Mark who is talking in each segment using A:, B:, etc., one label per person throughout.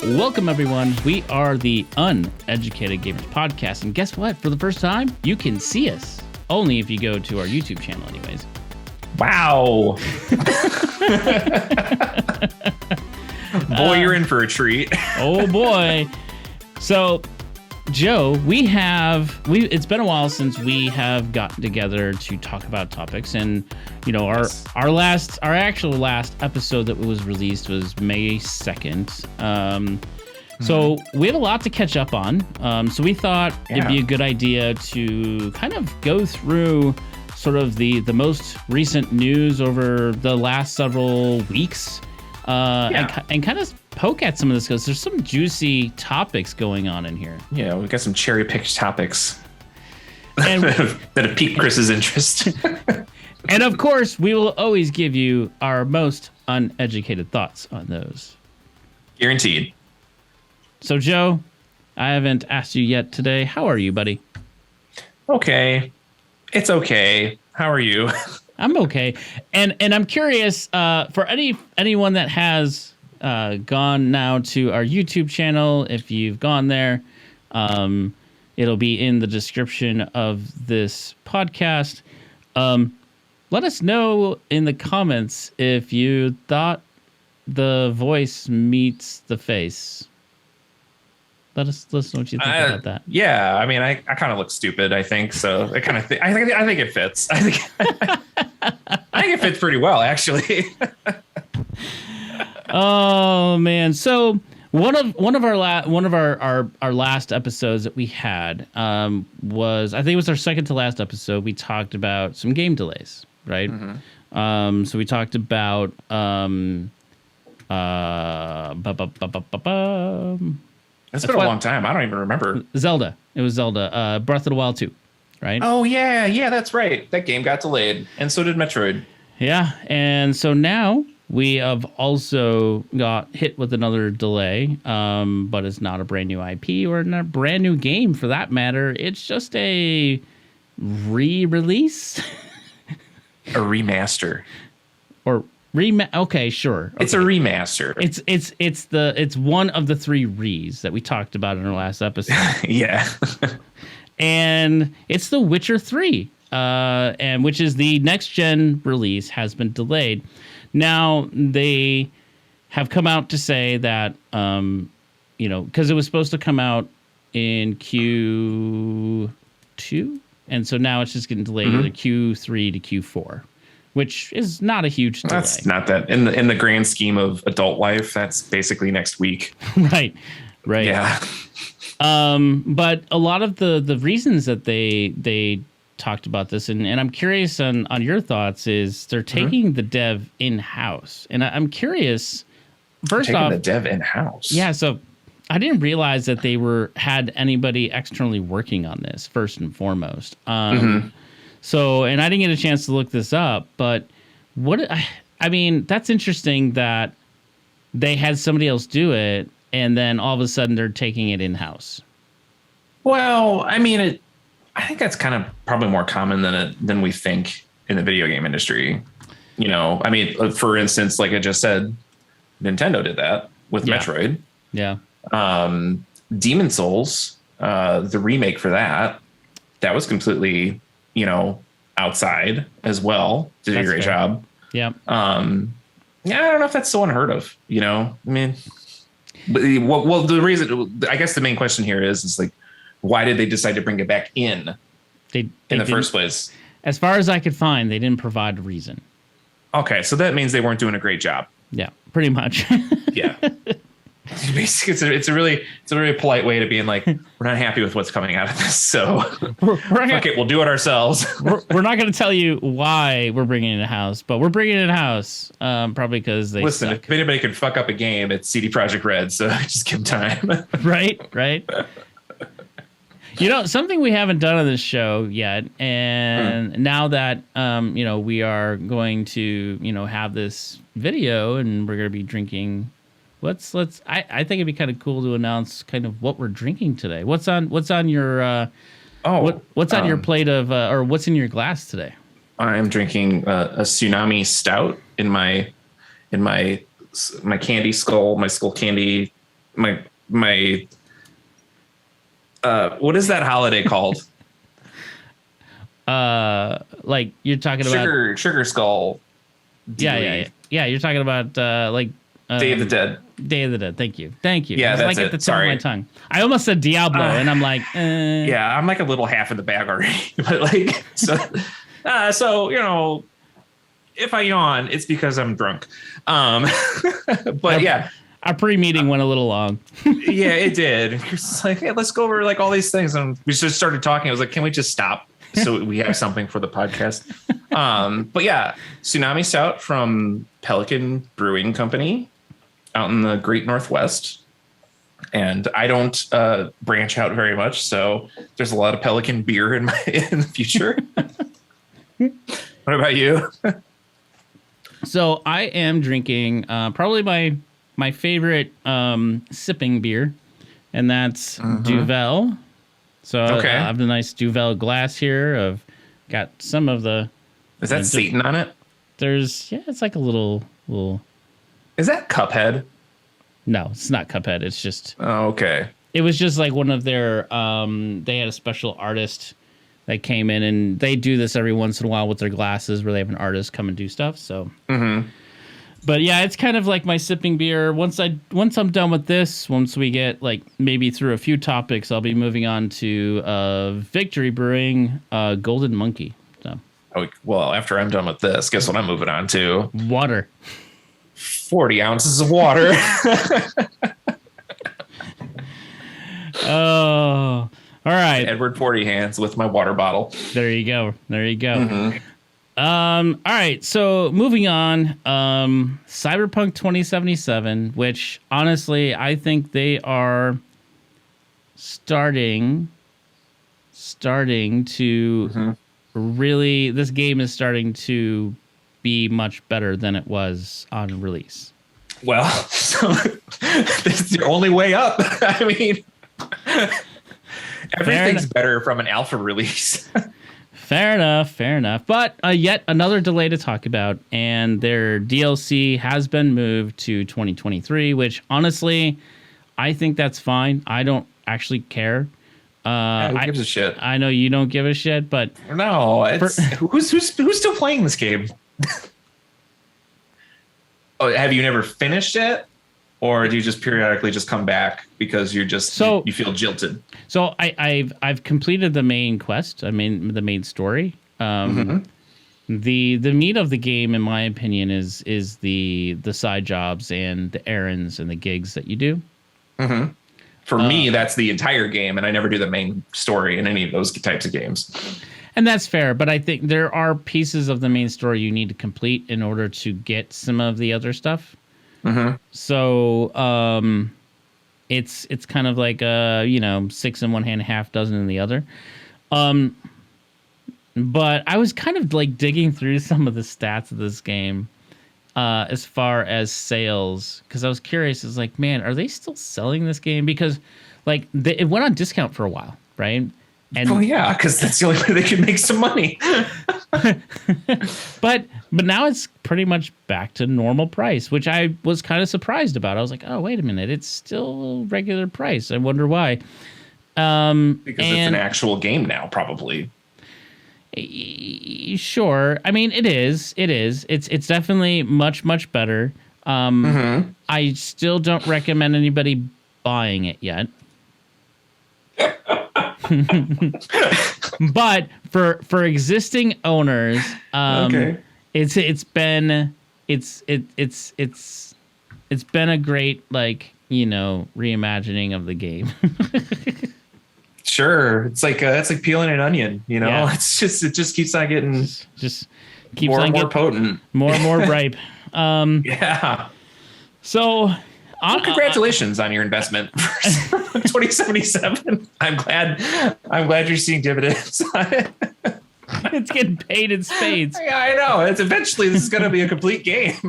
A: Welcome, everyone. We are the Uneducated Gamers Podcast. And guess what? For the first time, you can see us. Only if you go to our YouTube channel, anyways.
B: Wow. Boy, you're in for a treat.
A: Oh, boy. So, Joe, it's been a while since we have gotten together to talk about topics. And, you know, our actual last episode that was released was May 2nd. So we have a lot to catch up on. So we thought it'd be a good idea to kind of go through sort of the most recent news over the last several weeks and kind of poke at some of this because there's some juicy topics going on in here.
B: Yeah, we've got some cherry-picked topics and that have piqued Chris's interest.
A: And of course, we will always give you our most uneducated thoughts on those.
B: Guaranteed.
A: So, Joe, I haven't asked you yet today. How are you, buddy?
B: Okay. It's okay. How are you?
A: I'm okay. And I'm curious, for anyone that has gone now to our YouTube channel, if you've gone there, it'll be in the description of this podcast. Let us know in the comments if you thought the voice meets the face. Let us know what you think about that.
B: Yeah, I mean, I kind of look stupid, I think. So I kind of think I think it fits. I think it fits pretty well, actually.
A: Oh man! So one of our last episodes that we had was, I think it was our second to last episode. We talked about some game delays, right? Mm-hmm. So we talked about
B: It's been a long time. I don't even remember.
A: Zelda. It was Zelda. Breath of the Wild 2, right?
B: Oh, yeah, that's right. That game got delayed, and so did Metroid.
A: Yeah, and so now we have also got hit with another delay, but it's not a brand new IP or not a brand new game for that matter. It's just a re-release.
B: A remaster.
A: Or okay, sure. Okay.
B: It's a remaster.
A: It's one of the three re's that we talked about in our last episode.
B: Yeah.
A: And it's The Witcher 3, and which is the next gen release, has been delayed. Now they have come out to say that because it was supposed to come out in Q2, and so now it's just getting delayed either Q3 to Q4. Which is not a huge delay.
B: That's not that in the grand scheme of adult life. That's basically next week.
A: Right.
B: Yeah.
A: But a lot of the reasons that they talked about this, and I'm curious on your thoughts, is they're taking the dev in-house. And I'm curious, first off,
B: the dev in-house.
A: Yeah, so I didn't realize that they had anybody externally working on this, first and foremost. So, and I didn't get a chance to look this up, but I mean, that's interesting that they had somebody else do it, and then all of a sudden they're taking it in-house.
B: Well, I mean, I think that's kind of probably more common than we think in the video game industry. You know, I mean, for instance, like I just said, Nintendo did that with Metroid.
A: Yeah.
B: Demon Souls, the remake for that was completely, outside as well. Did a great job.
A: Yeah.
B: I don't know if that's so unheard of, I mean, but the reason, I guess the main question here is like, why did they decide to bring it back in the first place?
A: As far as I could find, they didn't provide a reason.
B: Okay. So that means they weren't doing a great job.
A: Yeah, pretty much.
B: Yeah. Basically, it's a really polite way to being like, we're not happy with what's coming out of this, so fuck it, we'll do it ourselves.
A: we're not going to tell you why we're bringing it in-house, but we're bringing it in-house probably because they
B: listen.
A: suck.
B: If anybody can fuck up a game, it's CD Projekt Red, so just give them time.
A: Right. Something we haven't done on this show yet, and now that we are going to have this video and we're going to be drinking. I think it'd be kind of cool to announce kind of what we're drinking today. What's on your what's on your plate of or what's in your glass today?
B: I am drinking a Tsunami Stout in my candy skull, my skull candy my what is that holiday called?
A: Like you're talking about
B: Sugar Skull.
A: Yeah. You're talking about
B: Day of the Dead.
A: Day of the Dead. Thank you.
B: Yeah, that's
A: at the tip of my tongue. I almost said Diablo, and I'm like,
B: yeah, I'm like a little half in the bag already. But like, so you know, if I yawn, it's because I'm drunk. But yeah.
A: Our pre-meeting went a little long.
B: Yeah, it did. You're just like, hey, let's go over like all these things. And we just started talking. I was like, can we just stop so we have something for the podcast? But yeah, Tsunami Stout from Pelican Brewing Company out in the Great Northwest. And I don't branch out very much, so there's a lot of Pelican beer in the future. What about you?
A: So I am drinking probably my favorite sipping beer, and that's Duvel. So I have the nice Duvel glass here. I've got some of the.
B: Is that Satan on it?
A: It's like a little.
B: Is that Cuphead?
A: No, it's not Cuphead. It's just.
B: Oh, okay.
A: It was just like one of their. They had a special artist that came in, and they do this every once in a while with their glasses, where they have an artist come and do stuff. So. But yeah, it's kind of like my sipping beer. Once I'm done with this, once we get like maybe through a few topics, I'll be moving on to Victory Brewing Golden Monkey. So.
B: Oh, well, after I'm done with this, guess what I'm moving on to?
A: Water.
B: 40 ounces of water.
A: Oh, all right.
B: Edward 40 hands with my water bottle.
A: There you go. All right, so moving on, Cyberpunk 2077, which honestly I think they are starting to really, this game is starting to be much better than it was on release.
B: Well, so this is the only way up. I mean, everything's better from an alpha release.
A: Fair enough. But yet another delay to talk about, and their DLC has been moved to 2023, which honestly, I think that's fine. I don't actually care.
B: Who gives a shit?
A: I know you don't give a shit, but
B: no, who's still playing this game? Oh, have you never finished it? Or do you just periodically just come back because you're just you feel jilted?
A: So I've completed the main quest. I mean the main story. The meat of the game, in my opinion, is the side jobs and the errands and the gigs that you do.
B: For me, that's the entire game, and I never do the main story in any of those types of games.
A: And that's fair, but I think there are pieces of the main story you need to complete in order to get some of the other stuff. So it's kind of like 6 in one hand, half dozen in the other. But I was kind of like digging through some of the stats of this game as far as sales, because I was curious. It's like, man, are they still selling this game? Because like it went on discount for a while, right? And
B: yeah, because that's the only way they can make some money.
A: But now it's pretty much back to normal price, which I was kind of surprised about. I was like, oh, wait a minute, it's still regular price. I wonder why.
B: Because it's an actual game now, probably.
A: Sure. I mean, it is. It's definitely much better. I still don't recommend anybody buying it yet. But for existing owners, it's been a great reimagining of the game.
B: Sure, it's like peeling an onion.
A: Yeah.
B: It just keeps on getting
A: just keeps
B: more
A: on
B: and more
A: getting
B: potent,
A: more and more ripe.
B: Yeah.
A: So.
B: Well, congratulations on your investment for 2077. I'm glad you're seeing dividends on it.
A: It's getting paid in spades.
B: Yeah, I know. This is going to be a complete game.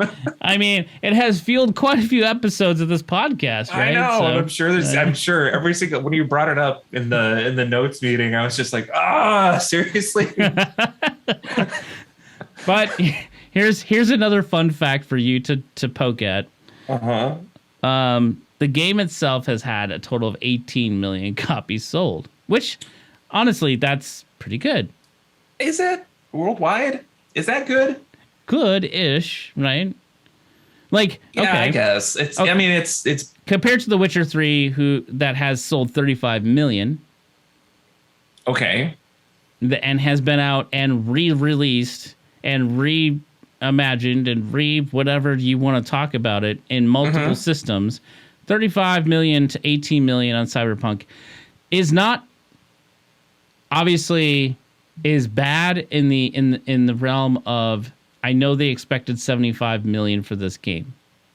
A: I mean, it has fueled quite a few episodes of this podcast, right?
B: I know. So, I'm sure every single when you brought it up in the notes meeting, I was just like, seriously.
A: But here's another fun fact for you to poke at. The game itself has had a total of 18 million copies sold, which honestly, that's pretty good.
B: Is it worldwide? Is that good?
A: Good-ish, right? Like,
B: yeah,
A: okay.
B: I guess it's. Okay. I mean, it's
A: compared to The Witcher 3, that has sold 35 million.
B: Okay.
A: And has been out and re-released and reimagined and whatever you want to talk about it in multiple systems. 35 million to 18 million on Cyberpunk is not obviously is bad in the realm of, I know they expected 75 million for this game.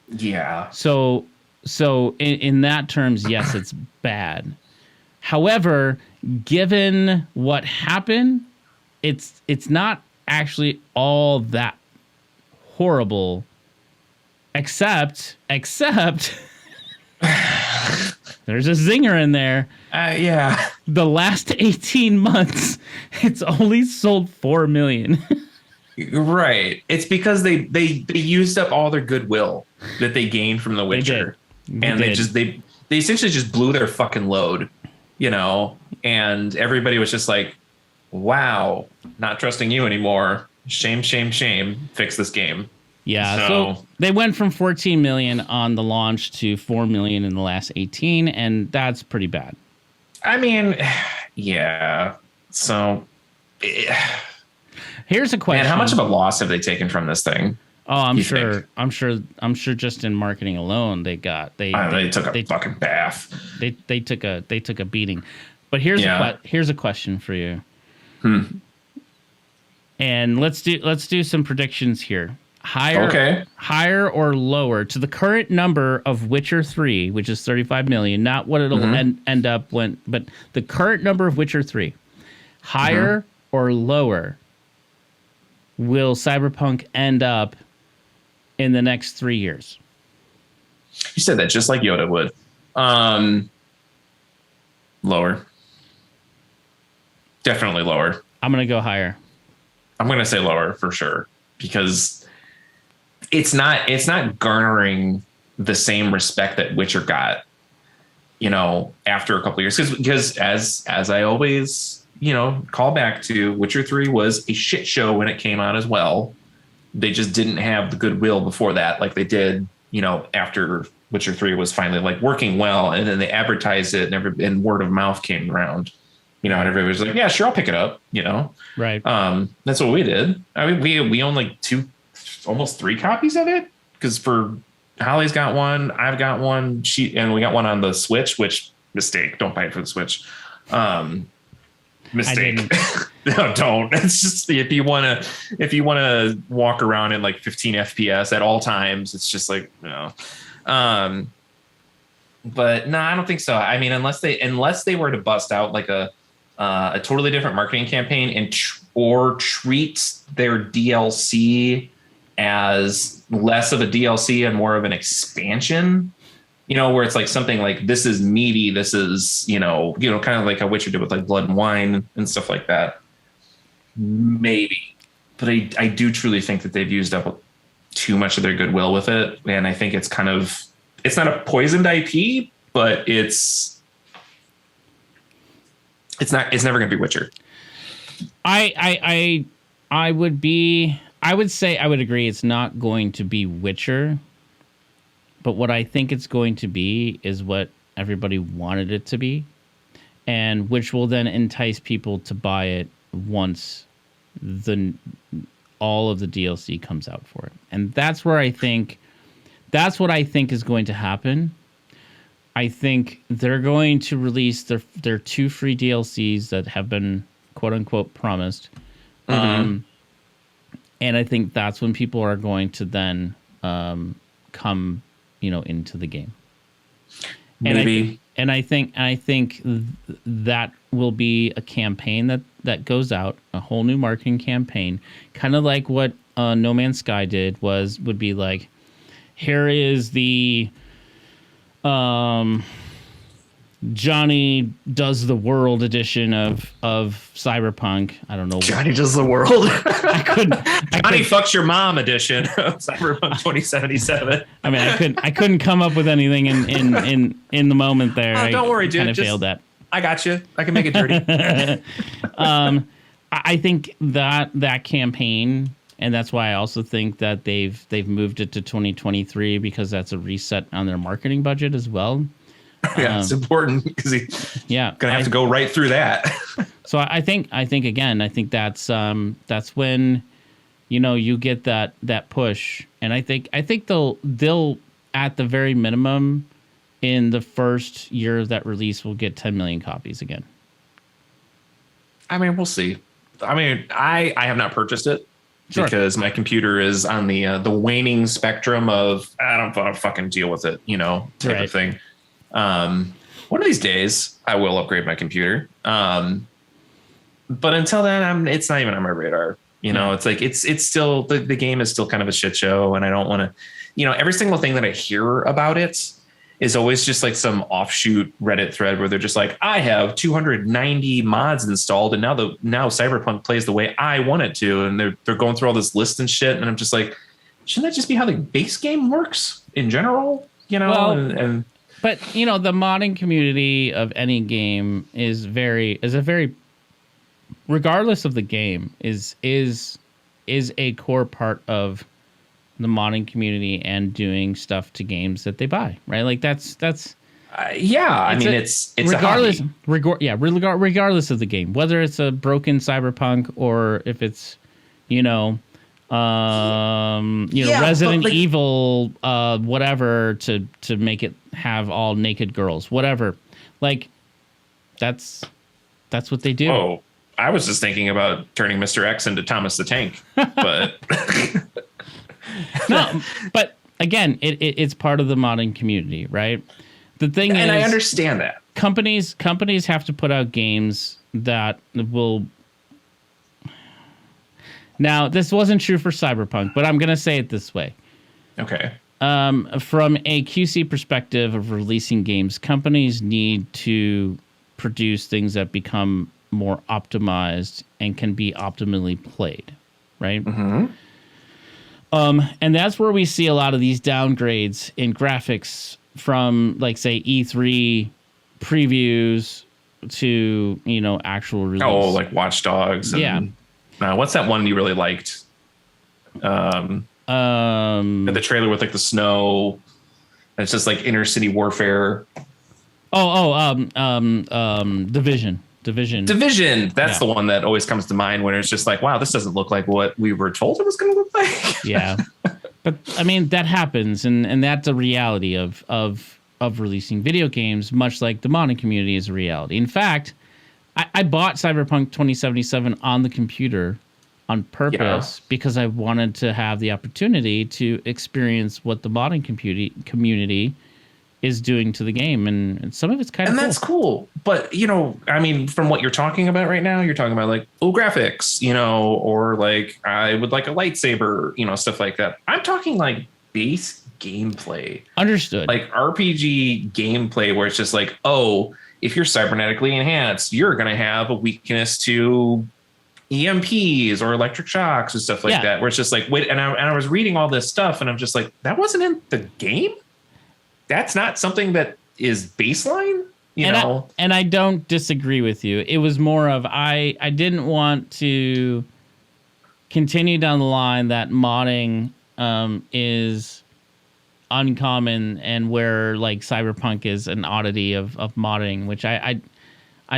B: Yeah.
A: So in that terms, yes, it's bad. However, given what happened, it's not actually all that horrible, except there's a zinger in there.
B: Yeah.
A: The last 18 months, it's only sold 4 million.
B: Right. It's because they used up all their goodwill that they gained from The Witcher. They essentially just blew their fucking load, and everybody was just like, wow, not trusting you anymore. Shame, shame, shame. Fix this game.
A: Yeah, so they went from 14 million on the launch to 4 million in the last 18, and that's pretty bad.
B: I mean, yeah. So
A: here's a question.
B: Man, how much of a loss have they taken from this thing?
A: Oh, I'm sure just in marketing alone they took a
B: fucking bath.
A: They took a beating. But here's a question for you. And let's do some predictions here. Higher or lower to the current number of Witcher 3, which is 35 million, not what it'll end up when, but the current number of Witcher 3. Higher or lower will Cyberpunk end up in the next 3 years?
B: You said that just like Yoda would. Lower. Definitely lower.
A: I'm going to go higher.
B: I'm going to say lower for sure, because it's not garnering the same respect that Witcher got, after a couple of years. Because as I always, call back to, Witcher 3 was a shit show when it came out as well. They just didn't have the goodwill before that, like they did, after Witcher 3 was finally like working well, and then they advertised it and word of mouth came around, and everybody was like, yeah, sure, I'll pick it up,
A: Right.
B: That's what we did. I mean, we own like almost 3 copies of it, because for Holly's got one, I've got one, and we got one on the Switch, which mistake, don't buy it for the Switch. Mistake. No, don't. It's just, if you want to walk around at like 15 FPS at all times, it's just like, no. But no, I don't think so. I mean, unless they were to bust out like a totally different marketing campaign or treat their DLC as less of a DLC and more of an expansion, where it's like something like, this is meaty, this is, kind of like how Witcher did with like Blood and Wine and stuff like that. Maybe. But I do truly think that they've used up too much of their goodwill with it. And I think it's not a poisoned IP, but it's never going to be Witcher.
A: I would say I would agree it's not going to be Witcher, but what I think it's going to be is what everybody wanted it to be, and which will then entice people to buy it once all of the DLC comes out for it. And that's what I think is going to happen. I think they're going to release their 2 free DLCs that have been quote unquote promised. And I think that's when people are going to then come, into the game.
B: Maybe.
A: And I think that will be a campaign that goes out, a whole new marketing campaign, kind of like what No Man's Sky would be like, here is the Johnny Does the World edition of Cyberpunk. I don't know.
B: Johnny Does the World. Johnny Fucks Your Mom edition of Cyberpunk 2077.
A: I mean, I couldn't come up with anything in the moment there.
B: Don't worry, dude.
A: Kind of failed that.
B: I got you. I can make it dirty.
A: I think that campaign, and that's why I also think that they've moved it to 2023 because that's a reset on their marketing budget as well.
B: Yeah, it's important because he's gonna have to go right through that.
A: So I think that's when, you get that push, and I think they'll at the very minimum in the first year of that release will get 10 million copies again.
B: I mean, we'll see. I mean, I have not purchased it because my computer is on the waning spectrum of I don't want to fucking deal with it, type of thing. One of these days I will upgrade my computer. But until then, it's not even on my radar. It's like, it's still, the game is still kind of a shit show. And I don't want to, every single thing that I hear about it is always just like some offshoot Reddit thread where they're just like, I have 290 mods installed. And now Cyberpunk plays the way I want it to. And they're going through all this list and shit. And I'm just like, shouldn't that just be how the base game works in general?
A: But the modding community of any game is a very, regardless of the game, is a core part of the modding community and doing stuff to games that they buy, right? Like that's it's regardless, regardless of the game, whether it's a broken Cyberpunk or if it's Resident Evil, whatever, to make it have all naked girls, whatever. Like, that's what they do.
B: Oh, I was just thinking about turning Mr. X into Thomas the Tank, but
A: no. But again, it's part of the modding community, right? The thing is,
B: and I understand that
A: companies have to put out games that will. Now, this wasn't true for Cyberpunk, but I'm going to say it this way.
B: Okay.
A: From a QC perspective of releasing games, companies need to produce things that become more optimized and can be optimally played, right?
B: Mm-hmm.
A: And that's where we see a lot of these downgrades in graphics from, like, say, E3 previews to, actual release.
B: Oh, like Watch Dogs.
A: Yeah.
B: What's that one you really liked? The trailer with like the snow. And it's just like inner city warfare.
A: Division.
B: That's the one that always comes to mind when it's just like, wow, this doesn't look like what we were told it was going to look like.
A: Yeah. But I mean, that happens. And that's a reality of releasing video games, much like the modding community is a reality. In fact, I bought Cyberpunk 2077 on the computer on purpose because I wanted to have the opportunity to experience what the modding community is doing to the game. And some of it's kind of cool.
B: That's cool. But, I mean, from what you're talking about right now, you're talking about like, graphics, or like I would like a lightsaber, stuff like that. I'm talking like base gameplay.
A: Understood.
B: Like RPG gameplay where it's just like, if you're cybernetically enhanced, you're going to have a weakness to EMPs or electric shocks and stuff like that, where it's just like, wait, and I was reading all this stuff and I'm just like, that wasn't in the game? That's not something that is baseline,
A: And I don't disagree with you. It was more of, I didn't want to continue down the line that modding is uncommon and where like Cyberpunk is an oddity of modding, which I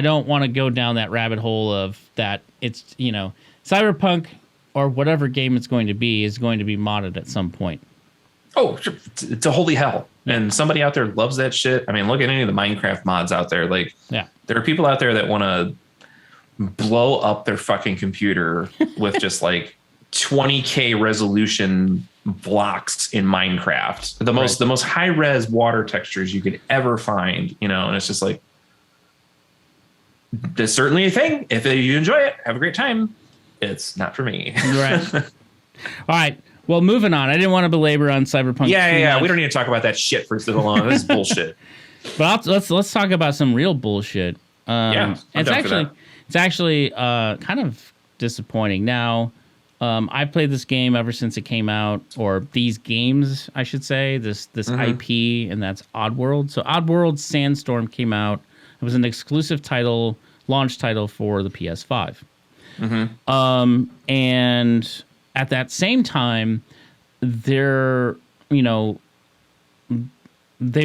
A: don't want to go down that rabbit hole of that. It's Cyberpunk or whatever game it's going to be is going to be modded at some point.
B: Oh, it's a holy hell. And somebody out there loves that shit. I mean, look at any of the Minecraft mods out there. Like, there are people out there that want to blow up their fucking computer with just like 20K resolution blocks in Minecraft. The most high res water textures you could ever find, and it's just like, there's certainly a thing. If you enjoy it, have a great time. It's not for me.
A: Right. All right. Well, moving on. I didn't want to belabor on Cyberpunk.
B: Yeah. We don't need to talk about that shit for so long. This is bullshit.
A: But let's talk about some real bullshit. It's actually kind of disappointing. Now, I played this game ever since it came out, or these games, I should say. This IP, and that's Oddworld. So Oddworld Sandstorm came out. It was an exclusive title, launch title for the PS5. And at that same time, they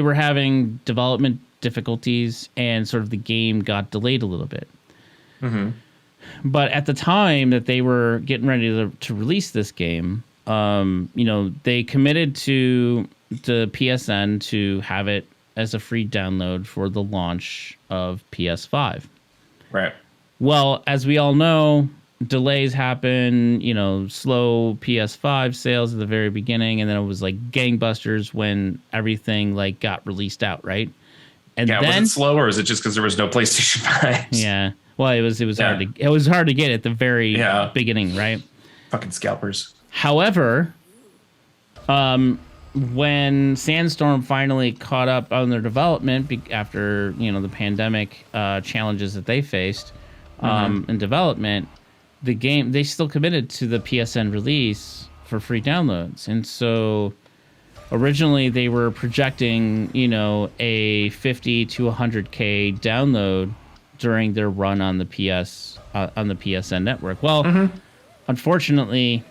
A: were having development difficulties, and sort of the game got delayed a little bit. But at the time that they were getting ready to release this game, they committed to the PSN to have it as a free download for the launch of PS5.
B: Right.
A: Well, as we all know, delays happen, slow PS5 sales at the very beginning, and then it was like gangbusters when everything like got released out, right? And
B: then, was it slow, or is it just because there was no PlayStation 5?
A: Yeah. Well, it was hard to get at the very beginning, right?
B: Fucking scalpers.
A: However, when Sandstorm finally caught up on their development after the pandemic challenges that they faced in development, the game, they still committed to the PSN release for free downloads, and so originally they were projecting a 50 to 100K download during their run on the PSN network. Well, unfortunately,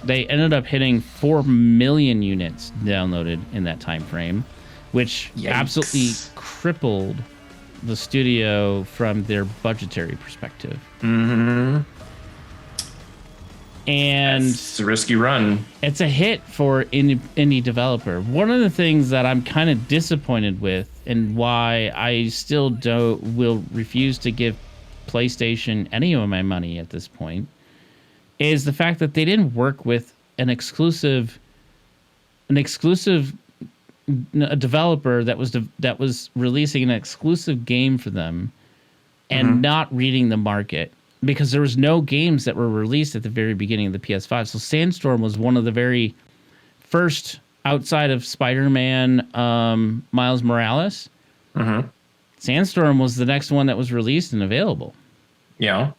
A: they ended up hitting 4 million units downloaded in that time frame, which absolutely crippled the studio from their budgetary perspective. And
B: it's a risky run.
A: It's a hit for indie developer. One of the things that I'm kind of disappointed with, and why I still will refuse to give PlayStation any of my money at this point, is the fact that they didn't work with a developer that was releasing an exclusive game for them and not reading the market. Because there was no games that were released at the very beginning of the PS5. So Sandstorm was one of the very first, outside of Spider-Man, Miles Morales. Sandstorm was the next one that was released and available.
B: Yeah.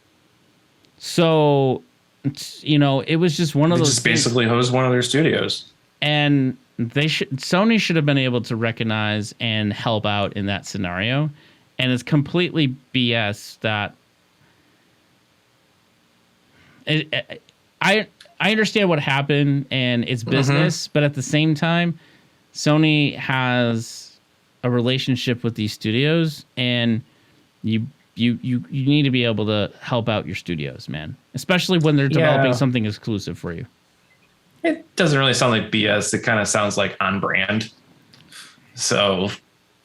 A: So, it was just one of those.
B: Just basically hosed one of their studios.
A: And Sony should have been able to recognize and help out in that scenario. And it's completely BS that. I understand what happened and it's business, but at the same time, Sony has a relationship with these studios, and you need to be able to help out your studios, man. Especially when they're developing something exclusive for you.
B: It doesn't really sound like BS. It kind of sounds like on brand. So,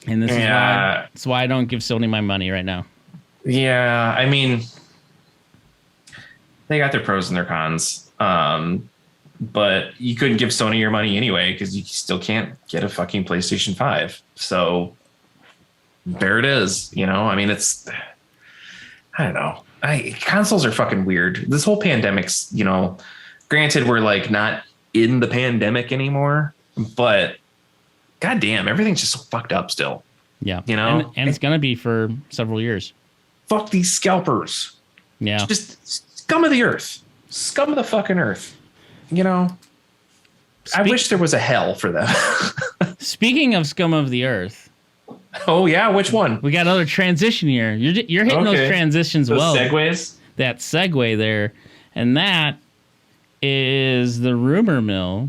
A: and that's why I don't give Sony my money right now.
B: Yeah, I mean, they got their pros and their cons. But you couldn't give Sony your money anyway because you still can't get a fucking PlayStation 5. So there it is. I mean, it's, I don't know. Consoles are fucking weird. This whole pandemic's, granted, we're like not in the pandemic anymore, but goddamn, everything's just so fucked up still.
A: Yeah. And it's going to be for several years.
B: Fuck these scalpers.
A: Yeah.
B: Just scum of the earth. Scum of the fucking earth. I wish there was a hell for them.
A: Speaking of scum of the earth.
B: Oh, yeah. Which one?
A: We got another transition here. You're hitting those transitions well.
B: Segues?
A: That segue there. And that is the rumor mill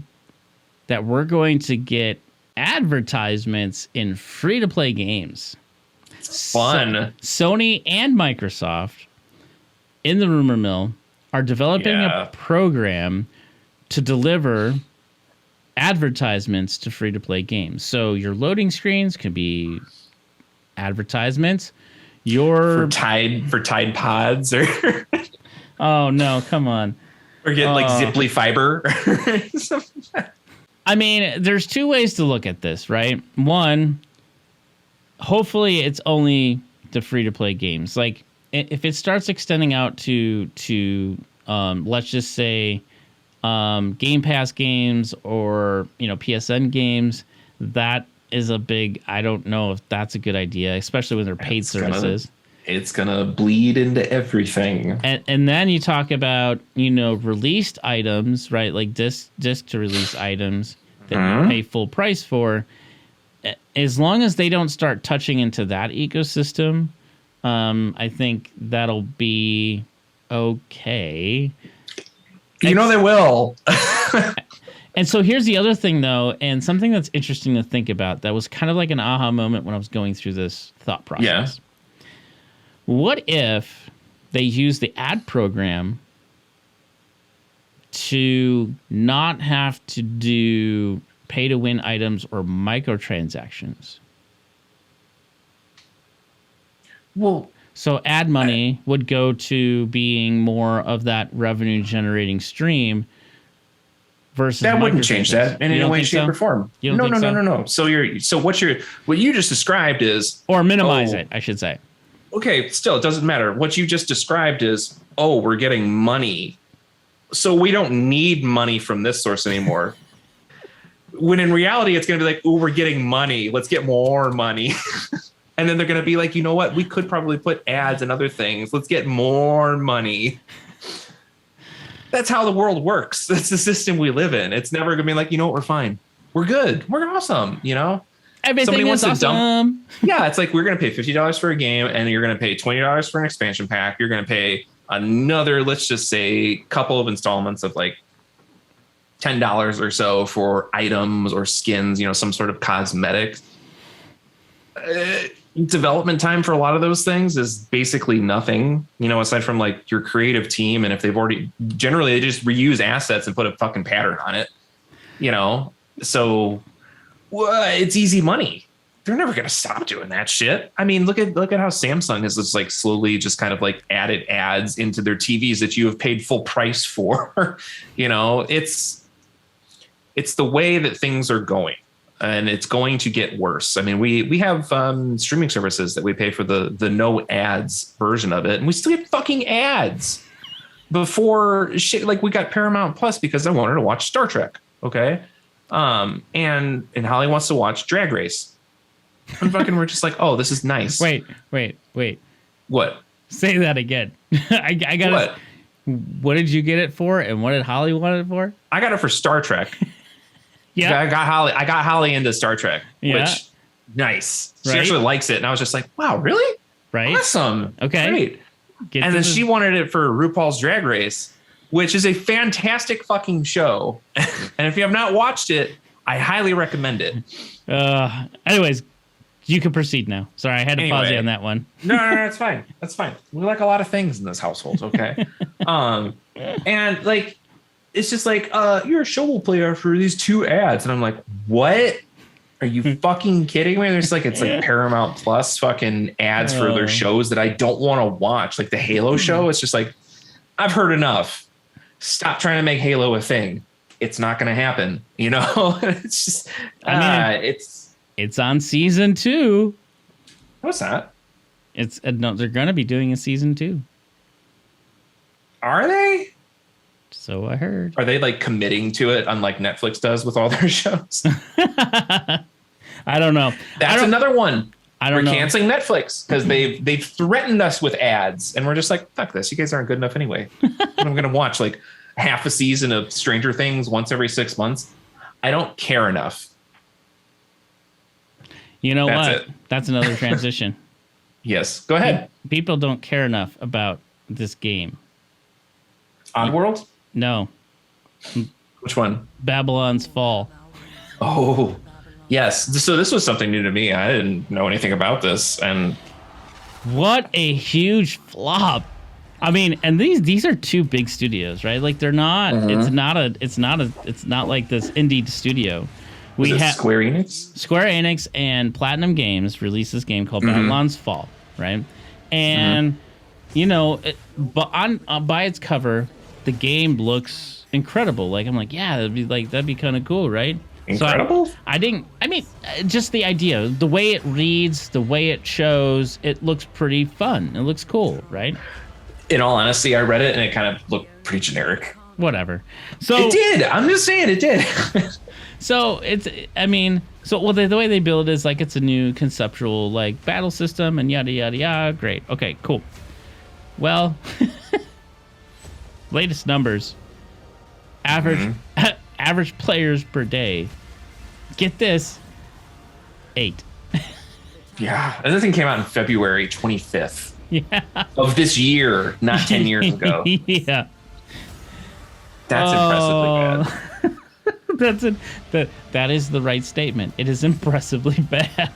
A: that we're going to get advertisements in free-to-play games.
B: Fun.
A: Sony and Microsoft, in the rumor mill, are developing a program to deliver advertisements to free-to-play games. So your loading screens can be advertisements. For Tide Pods or oh no, come on.
B: Or get like Ziply Fiber.
A: I mean, there's two ways to look at this, right? One, hopefully it's only the free-to-play games. Like if it starts extending out to let's just say Game Pass games or PSN games, that is a big, I don't know if that's a good idea, especially when they're paid services.
B: It's going to bleed into everything.
A: And then you talk about, released items, right? Like disc to release items that you pay full price for. As long as they don't start touching into that ecosystem, I think that'll be okay.
B: They will.
A: And so here's the other thing, though, and something that's interesting to think about that was kind of like an aha moment when I was going through this thought process.
B: Yeah.
A: What if they use the ad program to not have to do pay-to-win items or microtransactions?
B: Well,
A: so ad money would go to being more of that revenue-generating stream versus
B: that wouldn't change that in any way, shape, or form. No. So what you just described is,
A: or minimize it, I should say.
B: Okay, still, it doesn't matter. What you just described is, we're getting money, so we don't need money from this source anymore. When in reality, it's going to be like, we're getting money. Let's get more money. And then they're going to be like, you know what? We could probably put ads and other things. Let's get more money. That's how the world works. That's the system we live in. It's never going to be like, you know what? We're fine. We're good. We're awesome.
A: Everything is awesome.
B: Yeah, it's like we're going to pay $50 for a game, and you're going to pay $20 for an expansion pack. You're going to pay another, let's just say, couple of installments of like $10 or so for items or skins, some sort of cosmetics. Development time for a lot of those things is basically nothing, aside from like your creative team. And if they've already, generally they just reuse assets and put a fucking pattern on it, so it's easy money. They're never going to stop doing that shit. I mean, look at how Samsung has just like slowly just kind of like added ads into their TVs that you have paid full price for. It's the way that things are going. And it's going to get worse. I mean, we have streaming services that we pay for the no ads version of it, and we still get fucking ads. Before shit, like we got Paramount Plus because I wanted to watch Star Trek. Okay, and Holly wants to watch Drag Race, and fucking we're just like, oh, this is nice.
A: Wait.
B: What?
A: Say that again. I got
B: what?
A: What did you get it for, and what did Holly want it for?
B: I got it for Star Trek.
A: Yeah,
B: I got Holly into Star Trek, which nice. She actually likes it, and I was just like, "Wow, really?
A: Right?
B: Awesome.
A: Okay,
B: great." And then she wanted it for RuPaul's Drag Race, which is a fantastic fucking show. And if you have not watched it, I highly recommend it.
A: Anyways, you can proceed now. Sorry, I had to pause you on that one.
B: No, that's fine. That's fine. We like a lot of things in this household. Okay, and like. It's just like, you're a show player for these 2 ads. And I'm like, what? Are you fucking kidding me? It's like Paramount Plus fucking ads for their shows that I don't want to watch. Like the Halo show. It's just like, I've heard enough. Stop trying to make Halo a thing. It's not going to happen. It's just,
A: it's on season 2.
B: No, it's not.
A: No, they're going to be doing a season 2.
B: Are they?
A: So I heard.
B: Are they like committing to it unlike Netflix does with all their shows?
A: I don't know.
B: That's another one.
A: We're
B: canceling Netflix because they've threatened us with ads, and we're just like, fuck this. You guys aren't good enough anyway. I'm gonna watch like half a season of Stranger Things once every 6 months. I don't care enough.
A: That's another transition.
B: Yes, go ahead.
A: People don't care enough about this game.
B: Oddworld?
A: No.
B: Which one?
A: Babylon's Fall.
B: Oh, yes. So this was something new to me. I didn't know anything about this, and
A: what a huge flop. I mean, and these are 2 big studios, right? Like they're not. Mm-hmm. It's not like this indie studio.
B: We have Square Enix.
A: Square Enix and Platinum Games released this game called Babylon's Fall, right? And but by its cover, the game looks incredible. Like I'm like, yeah, that'd be kind of cool, right?
B: Incredible.
A: So I mean, just the idea, the way it reads, the way it shows, it looks pretty fun. It looks cool, right?
B: In all honesty, I read it and it kind of looked pretty generic.
A: Whatever. So
B: it did. I'm just saying it did.
A: So I mean, So, well, the way they build it is like it's a new conceptual like battle system and yada yada yada. Great. Okay, cool. Well, latest numbers. Average players per day. Get this. 8.
B: Yeah, and this thing came out in February 25th.
A: Yeah.
B: Of this year, not 10 years ago.
A: Yeah.
B: That's impressively bad.
A: That is the right statement. It is impressively bad.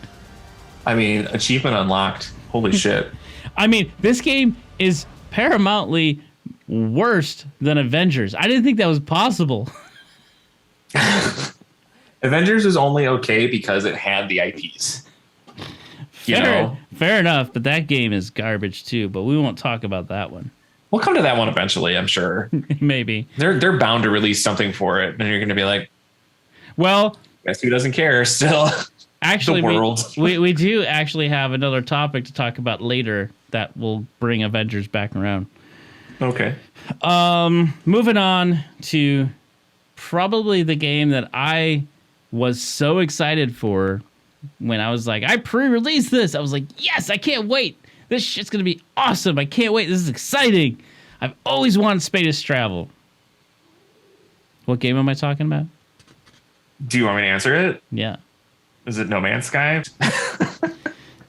B: I mean, achievement unlocked. Holy shit.
A: I mean, this game is paramountly worse than Avengers. I didn't think that was possible.
B: Avengers is only okay because it had the IPs.
A: Fair enough, but that game is garbage too. But we won't talk about that one.
B: We'll come to that one eventually, I'm sure.
A: Maybe.
B: They're bound to release something for it, and you're going to be like,
A: well,
B: guess who doesn't care still?
A: Actually,
B: the world.
A: we do actually have another topic to talk about later that will bring Avengers back around.
B: Okay.
A: Moving on to probably the game that I was so excited for when I was like, I pre-released this. I was like, yes, I can't wait. This shit's going to be awesome. I can't wait. This is exciting. I've always wanted Space Travel. What game am I talking about?
B: Do you want me to answer it?
A: Yeah.
B: Is it No Man's Sky?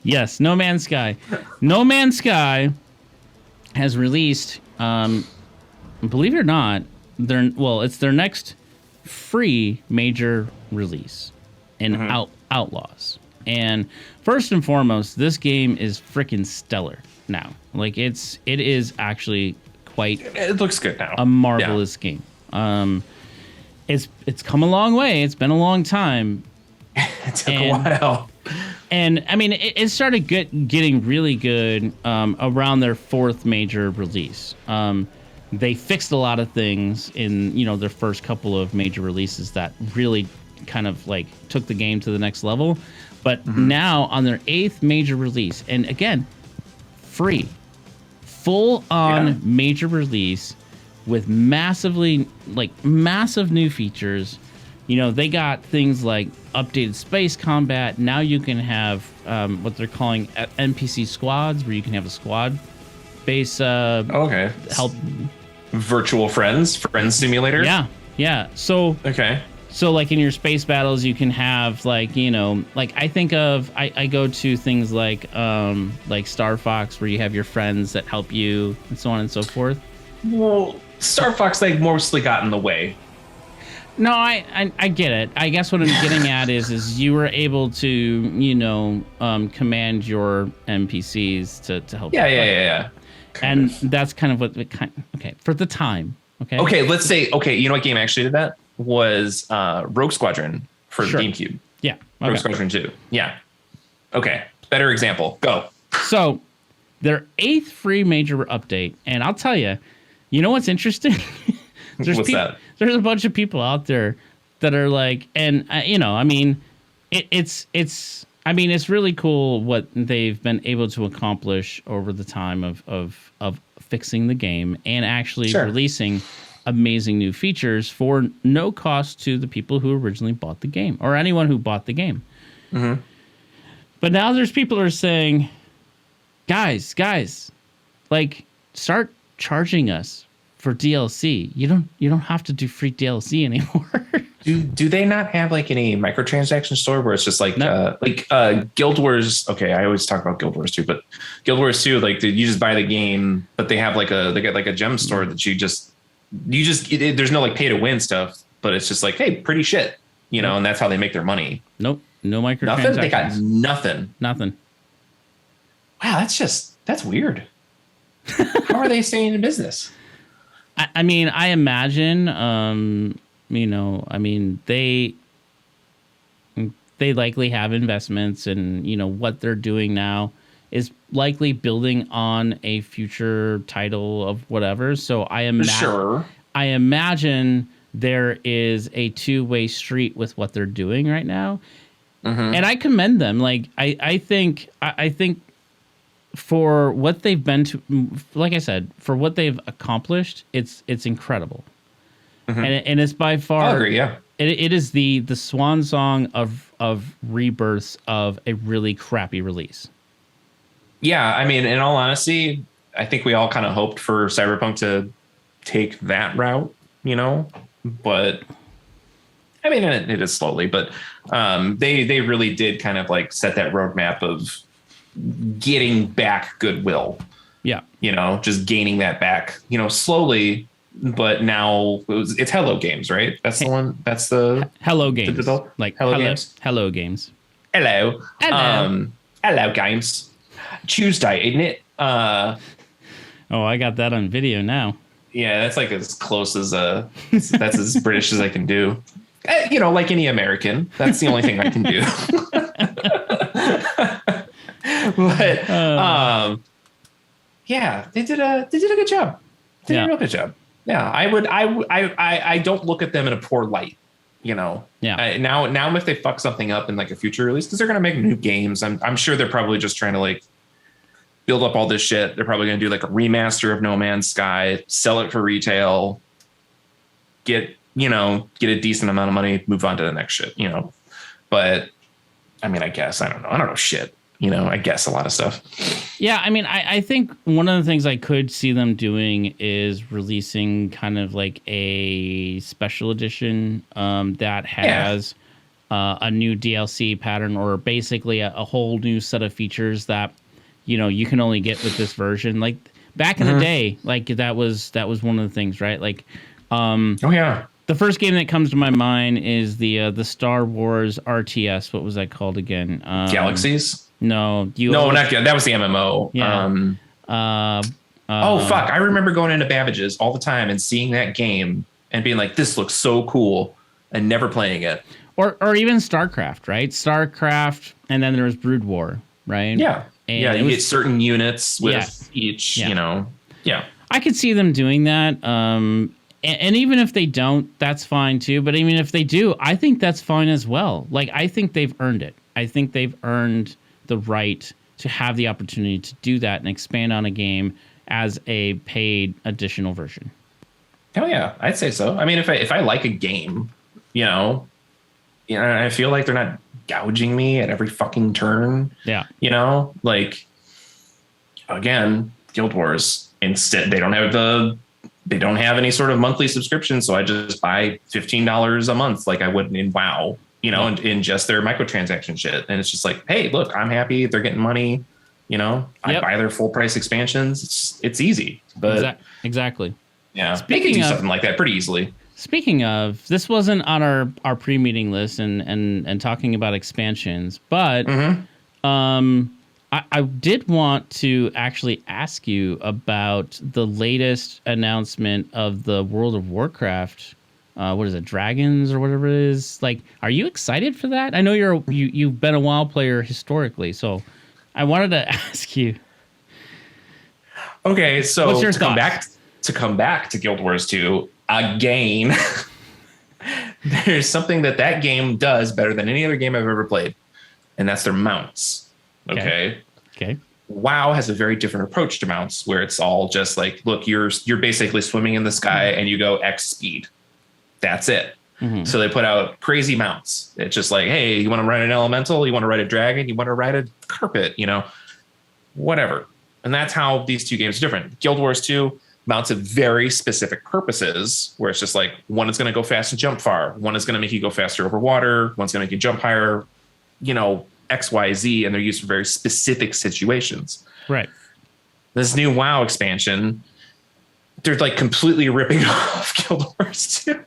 A: Yes, No Man's Sky. No Man's Sky has released, believe it or not, it's their next free major release in Outlaws. And first and foremost, this game is freaking stellar now. Like it is actually quite.
B: It looks good now.
A: A marvelous game. It's come a long way. It's been a long time.
B: It took a while.
A: And I mean, it started getting really good around their fourth major release. They fixed a lot of things in their first couple of major releases that really kind of like took the game to the next level. But now on their eighth major release, and again, free, full on major release with massive new features. They got things like updated space combat. Now you can have what they're calling NPC squads, where you can have a squad base help.
B: Virtual friends simulator.
A: Yeah. So like in your space battles, you can have like I go to things like Star Fox, where you have your friends that help you and so on and so forth.
B: Well, Star Fox mostly got in the way.
A: No, I get it. I guess what I'm getting at is you were able to command your NPCs to help.
B: Yeah.
A: And that's kind of for the time. Okay,
B: let's say you know what game actually did that was Rogue Squadron for the GameCube.
A: Yeah,
B: Rogue Squadron 2. Yeah. Okay, better example. Go.
A: So their eighth free major update, and I'll tell you, what's interesting?
B: What's that?
A: There's a bunch of people out there that are like, and it's really cool what they've been able to accomplish over the time of fixing the game and actually releasing amazing new features for no cost to the people who originally bought the game or anyone who bought the game. Mm-hmm. But now there's people who are saying, guys, like start charging us for DLC. You don't have to do free DLC anymore.
B: Do they not have any microtransaction store where it's just Guild Wars? Okay, I always talk about Guild Wars 2, but Guild Wars 2, you just buy the game, but they have they got a gem store that you just there's no pay to win stuff, but it's just hey, pretty shit, and that's how they make their money.
A: Nope, no microtransactions.
B: Nothing. They got nothing.
A: Nothing.
B: Wow, that's weird. How are they staying in business?
A: I mean, I imagine, they likely have investments, and what they're doing now is likely building on a future title of whatever. So I imagine there is a two-way street with what they're doing right now, and I commend them. I think for what they've been to, like I said, for what they've accomplished, it's incredible, and it's by far.
B: I'll agree, yeah.
A: It is the swan song of rebirths of a really crappy release.
B: Yeah, I mean, in all honesty, I think we all kind of hoped for Cyberpunk to take that route, but I mean, it is slowly, but they really did kind of like set that roadmap of getting back goodwill.
A: Yeah.
B: Just gaining that back, slowly, but now it's Hello Games, right? That's the one. That's the
A: Hello Games.
B: Like Hello Games.
A: Hello Games.
B: Hello. Hello Games. Tuesday, isn't it? Oh,
A: I got that on video now.
B: Yeah, that's like as close as that's as British as I can do. Like any American, that's the only thing I can do. But yeah, they did a good job. They did a real good job. Yeah, I don't look at them in a poor light. Yeah. Now if they fuck something up in like a future release, because they're gonna make new games, I'm sure they're probably just trying to like build up all this shit. They're probably gonna do like a remaster of No Man's Sky, sell it for retail, get a decent amount of money, move on to the next shit. But I mean, I guess I don't know shit. I guess a lot of stuff.
A: Yeah, I mean, I think one of the things I could see them doing is releasing kind of like a special edition that has a new DLC pattern, or basically a whole new set of features that you can only get with this version. Like back in the day, like that was one of the things, right? Like,
B: oh yeah.
A: The first game that comes to my mind is the Star Wars RTS. What was that called again?
B: Galaxies.
A: No,
B: not that was the MMO.
A: Yeah.
B: Oh fuck! I remember going into Babbage's all the time and seeing that game and being like, "This looks so cool," and never playing it.
A: Or even StarCraft, right? StarCraft, and then there was Brood War, right?
B: Yeah,
A: and
B: you get certain units with each. Yeah.
A: I could see them doing that. And even if they don't, that's fine too. But even if they do, I think that's fine as well. Like, I think they've earned it. I think they've earned the right to have the opportunity to do that and expand on a game as a paid additional version.
B: Oh yeah, I'd say so. I mean, if I like a game, I feel like they're not gouging me at every fucking turn.
A: Yeah.
B: Like, again, Guild Wars. Instead, they don't have any sort of monthly subscription, so I just buy $15 a month like I would in WoW. In just their microtransaction shit. And it's just like, hey, look, I'm happy. They're getting money. I buy their full price expansions. It's easy. But
A: exactly.
B: Yeah. They can do something like that pretty easily.
A: Speaking of, this wasn't on our pre-meeting list and talking about expansions, but I did want to actually ask you about the latest announcement of the World of Warcraft. What is it, Dragons or whatever it is? Like, are you excited for that? I know you've been a WoW player historically, so I wanted to ask you.
B: Okay, so
A: what's your
B: come back to Guild Wars 2 again. There's something that game does better than any other game I've ever played, and that's their mounts. Okay. WoW has a very different approach to mounts, where it's all just like, look, you're basically swimming in the sky and you go X speed. That's it. Mm-hmm. So they put out crazy mounts. It's just like, hey, you want to ride an elemental? You want to ride a dragon? You want to ride a carpet? Whatever. And that's how these two games are different. Guild Wars 2 mounts have very specific purposes, where it's just like, one is going to go fast and jump far. One is going to make you go faster over water. One's going to make you jump higher, X, Y, Z. And they're used for very specific situations.
A: Right.
B: This new WoW expansion, they're like completely ripping off Guild Wars 2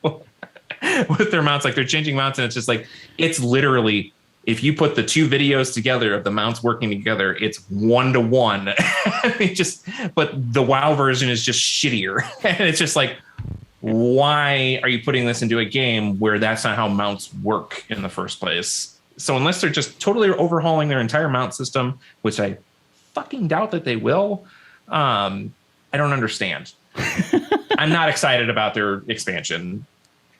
B: with their mounts. Like, they're changing mounts, and it's just like, it's literally, if you put the two videos together of the mounts working together, it's 1-to-1. But the WoW version is just shittier. And it's just like, why are you putting this into a game where that's not how mounts work in the first place? So unless they're just totally overhauling their entire mount system, which I fucking doubt that they will, I don't understand. I'm not excited about their expansion.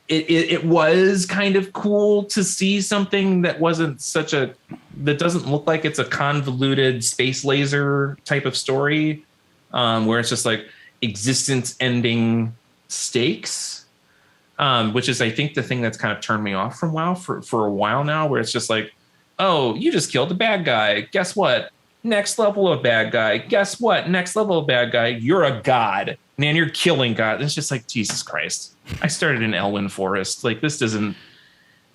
B: It was kind of cool to see something that wasn't that doesn't look like it's a convoluted space laser type of story, where it's just like existence ending stakes. which is, I think, the thing that's kind of turned me off from WoW for a while now, where it's just like, oh, you just killed a bad guy. Guess what? Next level of bad guy. Guess what? Next level of bad guy. You're a god. Man, you're killing God. It's just like, Jesus Christ. I started in Elwyn Forest. Like, this doesn't,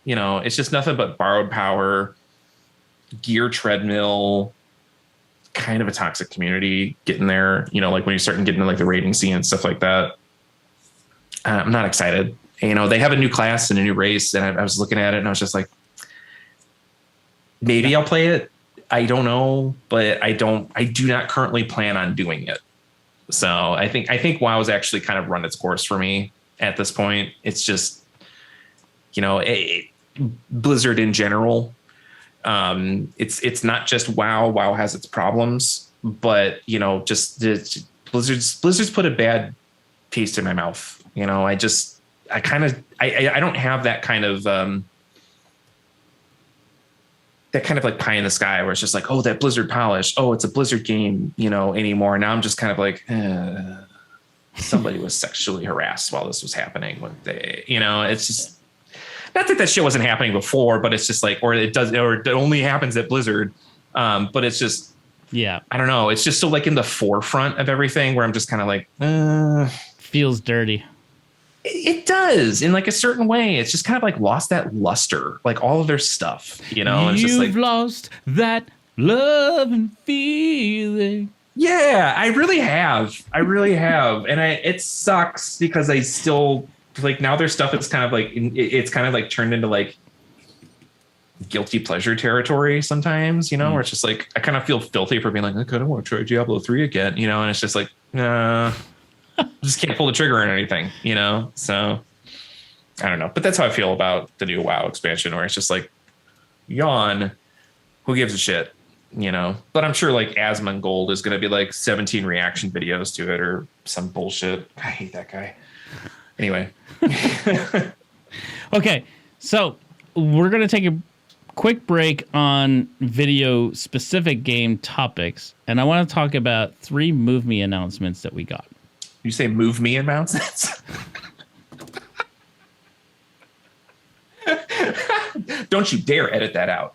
B: it's just nothing but borrowed power, gear treadmill, kind of a toxic community getting there. Like when you start getting into like the raiding scene and stuff like that. I'm not excited. They have a new class and a new race, and I was looking at it and I was just like, maybe I'll play it. I don't know, but I do not currently plan on doing it. So I think WoW has actually kind of run its course for me at this point. It's just, Blizzard in general. It's not just WoW. WoW has its problems, but just Blizzard's put a bad taste in my mouth. I don't have that kind of like pie in the sky where it's just like, oh, that Blizzard polish. Oh, it's a Blizzard game, anymore. Now I'm just kind of like, somebody was sexually harassed while this was happening. It's just not that shit wasn't happening before, but it's just like, or it only happens at Blizzard. But it's just,
A: yeah,
B: I don't know. It's just so like in the forefront of everything where I'm just kind of like,
A: feels dirty.
B: It does in like a certain way. It's just kind of like lost that luster, like all of their stuff, and it's just like,
A: you've lost that love and feeling.
B: Yeah, I really have. And it sucks because I still like now their stuff. It's kind of like turned into like guilty pleasure territory sometimes, where it's just like, I kind of feel filthy for being like, I kind of want to try Diablo 3 again, and it's just like, nah. Just can't pull the trigger on anything, so I don't know. But that's how I feel about the new WoW expansion, where it's just like, yawn, who gives a shit, but I'm sure like Asmongold is going to be like 17 reaction videos to it or some bullshit. I hate that guy. Anyway.
A: Okay, so we're going to take a quick break on video specific game topics, and I want to talk about 3 Move Me announcements that we got.
B: You say move me announcements? Don't you dare edit that out.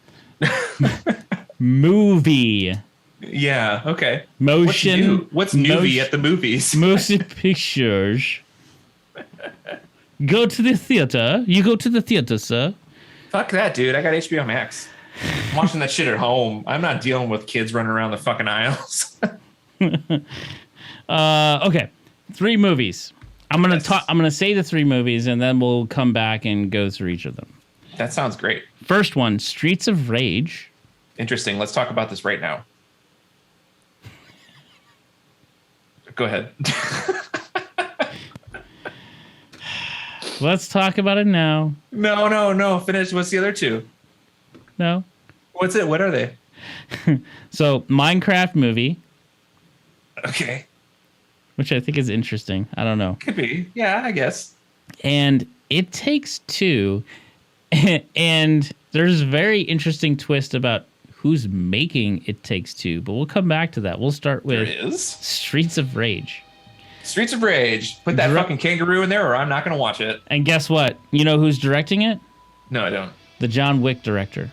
A: Movie.
B: Yeah, okay.
A: Motion.
B: What's newbie at the movies?
A: Motion pictures. Go to the theater. You go to the theater, sir.
B: Fuck that, dude. I got HBO Max. I'm watching that shit at home. I'm not dealing with kids running around the fucking aisles.
A: Okay. 3 movies. I'm gonna say the 3 movies, and then we'll come back and go through each of them.
B: That sounds great.
A: First one, Streets of Rage.
B: Interesting. Let's talk about this right now. Go ahead.
A: Let's talk about it now.
B: No. Finish. What's the other 2?
A: No.
B: What's it? What are they?
A: So, Minecraft movie.
B: Okay.
A: Which I think is interesting. I don't know.
B: Could be. Yeah, I guess.
A: And It Takes Two. And there's a very interesting twist about who's making It Takes Two. But we'll come back to that. We'll start with Streets of Rage.
B: Streets of Rage. Put that fucking kangaroo in there or I'm not going to watch it.
A: And guess what? You know who's directing it?
B: No, I don't.
A: The John Wick director.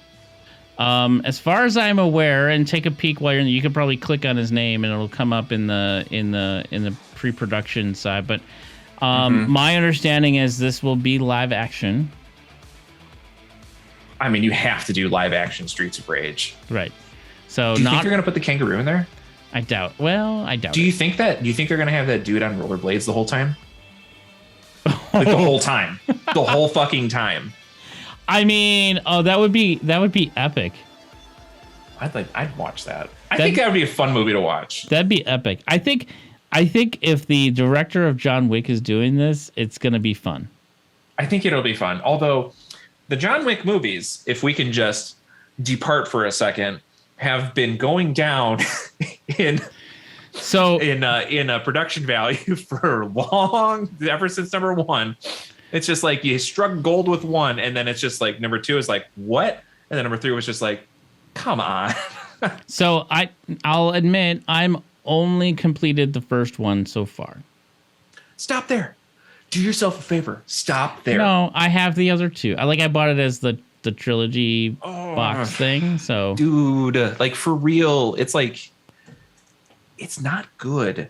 A: As far as I'm aware, and take a peek while you're in there, you could probably click on his name and it'll come up in the pre-production side. But my understanding is this will be live action.
B: I mean, you have to do live action Streets of Rage,
A: right? So,
B: do you think they're gonna put the kangaroo in there?
A: I doubt. Well, I doubt.
B: Do you think they're gonna have that dude on rollerblades the whole time? Like the whole time, the whole fucking time.
A: I mean, that would be epic.
B: I'd watch that. I think that would be a fun movie to watch.
A: That'd be epic. I think if the director of John Wick is doing this, it's gonna be fun.
B: I think it'll be fun. Although the John Wick movies, if we can just depart for a second, have been going down in production value for long, ever since number 1. It's just like you struck gold with 1, and then it's just like number 2 is like, what? And then number 3 was just like, come on.
A: So I'll admit I'm only completed the first one so far.
B: Stop there. Do yourself a favor. Stop there.
A: No, I have the other two. I bought it as the trilogy box thing. So,
B: dude, like for real, it's like it's not good.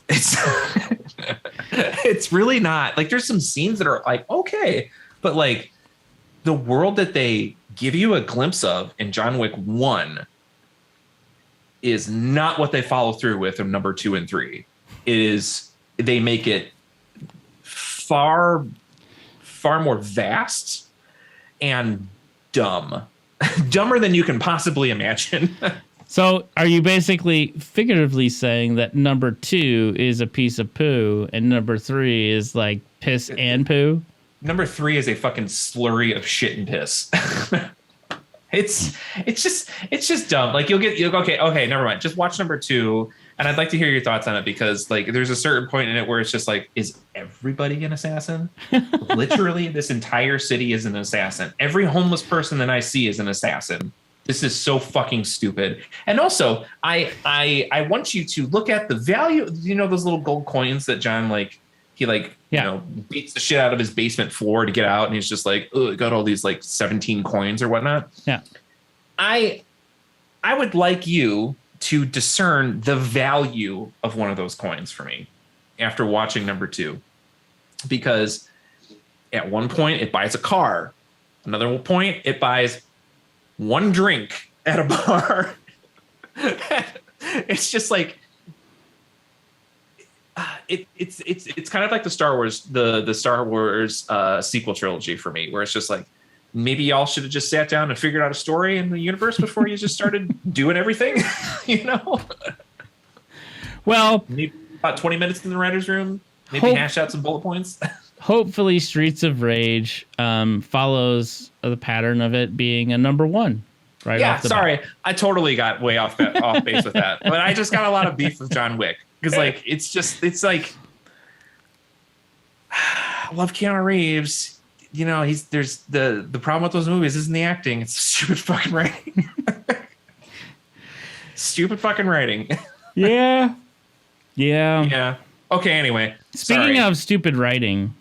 B: It's really not. Like there's some scenes that are like okay, but like the world that they give you a glimpse of in John Wick 1 is not what they follow through with in number 2 and 3. They make it far more vast and dumb. Dumber than you can possibly imagine.
A: So are you basically figuratively saying that number 2 is a piece of poo and number 3 is like piss and poo?
B: Number 3 is a fucking slurry of shit and piss. It's just dumb. Like you'll okay, never mind. Just watch number 2, and I'd like to hear your thoughts on it because like there's a certain point in it where it's just like, is everybody an assassin? Literally, this entire city is an assassin. Every homeless person that I see is an assassin. This is so fucking stupid. And also, I want you to look at the value. You know those little gold coins that John beats the shit out of his basement floor to get out, and he's just like, oh, got all these like 17 coins or whatnot.
A: Yeah.
B: I would like you to discern the value of one of those coins for me after watching number 2. Because at one point it buys a car. Another point, it buys one drink at a bar. It's just like, it's kind of like the Star Wars, the Star Wars sequel trilogy for me, where it's just like, maybe y'all should have just sat down and figured out a story in the universe before you just started doing everything, you know?
A: Well,
B: maybe about 20 minutes in the writer's room, maybe hash out some bullet points.
A: Hopefully Streets of Rage follows the pattern of it being a number 1. Right.
B: Yeah, sorry. I totally got way off base with that. But I just got a lot of beef with John Wick. Because like it's like I love Keanu Reeves. You know, there's the problem with those movies isn't the acting, it's stupid fucking writing. Stupid fucking writing.
A: Yeah.
B: Yeah. Okay, anyway.
A: Speaking of stupid writing,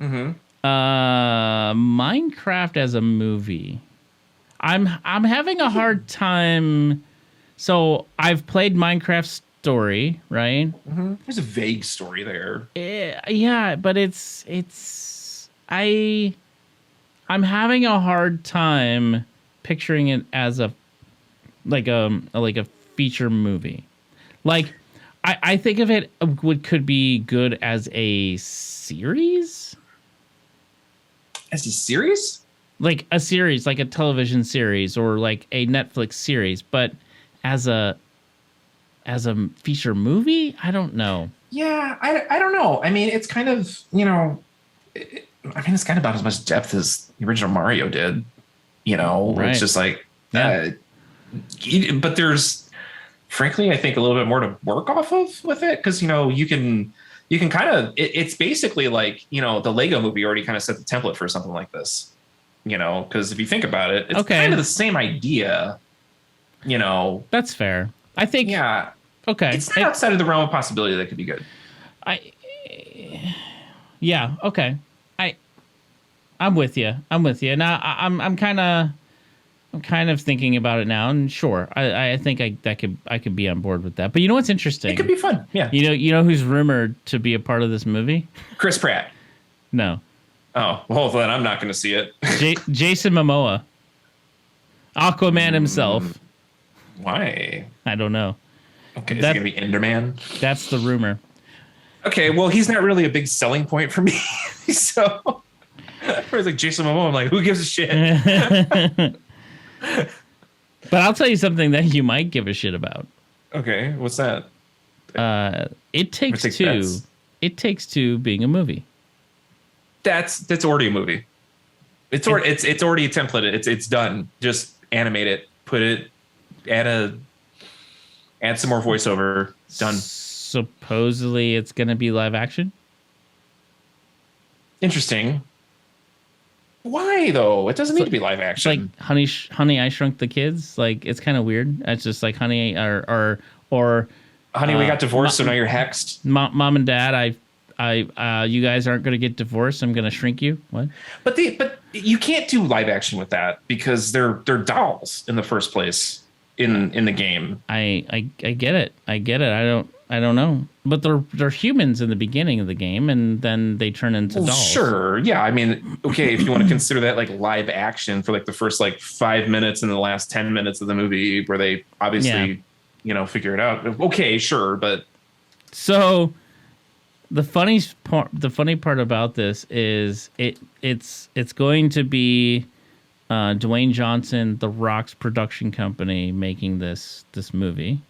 A: Minecraft as a movie. I'm having a hard time. So I've played Minecraft Story, right?
B: There's a vague story there.
A: Yeah, but I'm having a hard time picturing it as a feature movie. Like I think of it could be good as a series.
B: As a series?
A: Like a series, like a television series or like a Netflix series, but as a feature movie, I don't know.
B: Yeah, I don't know. I mean, it's kind of, you know, it's kind of about as much depth as the original Mario did. You know, right. It's just like, but there's, frankly, I think a little bit more to work off of with it because, you know, you can kind of, it's basically like, you know, the Lego movie already kind of set the template for something like this. You know, because if you think about it, it's kind of the same idea. You know,
A: that's fair. I think.
B: Yeah.
A: Okay.
B: It's not outside of the realm of possibility that could be good.
A: Yeah. Okay. I'm with you. Now I'm kind of thinking about it now, and sure, I think I could be on board with that. But you know what's interesting?
B: It could be fun. Yeah.
A: You know who's rumored to be a part of this movie?
B: Chris Pratt.
A: No.
B: Oh, well, then I'm not going to see it.
A: Jason Momoa. Aquaman himself.
B: Why?
A: I don't know.
B: Okay, is he going to be Enderman?
A: That's the rumor.
B: Okay, well, he's not really a big selling point for me. So, it's like Jason Momoa. I'm like, who gives a shit?
A: But I'll tell you something that you might give a shit about.
B: Okay, what's that?
A: It Takes Two. Bets. It Takes Two being a movie.
B: That's already a movie. It's already a template. It's done. Just animate it. Put it. Add some more voiceover. Done.
A: Supposedly, it's going to be live action.
B: Interesting. Why though? It doesn't need to be live action.
A: It's like Honey, I Shrunk the Kids. Like it's kind of weird. It's just like Honey or
B: Honey, we got divorced, so now you're hexed.
A: Mom and Dad, you guys aren't going to get divorced. I'm going to shrink you. What?
B: But you can't do live action with that because they're dolls in the first place in the game.
A: I get it. I don't know. But they're humans in the beginning of the game, and then they turn into dolls.
B: Sure. Yeah. I mean, okay, if you want to consider that like live action for like the first like 5 minutes and the last 10 minutes of the movie where they obviously, figure it out. Okay, sure. But
A: so the funny part about this is it's going to be Dwayne Johnson, The Rock's production company, making this movie.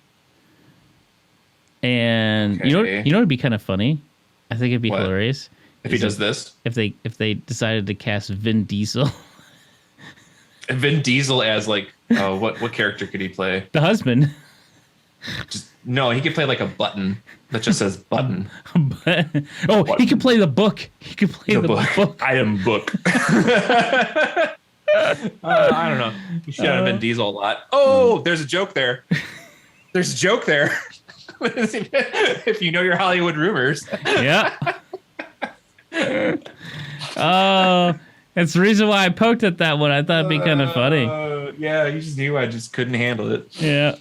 A: And you know it'd be kind of funny. I think it'd be hilarious
B: if he does this.
A: If they decided to cast Vin Diesel.
B: Vin Diesel as like what character could he play?
A: The husband.
B: No, he could play like a button that just says button.
A: He could play the book. He could play the book.
B: I am book. I don't know. You should have Vin Diesel a lot. Oh, there's a joke there. There's a joke there. If you know your Hollywood rumors.
A: Yeah. That's the reason why I poked at that one. I thought it'd be kind of funny.
B: Yeah, you just knew I just couldn't handle it.
A: Yeah.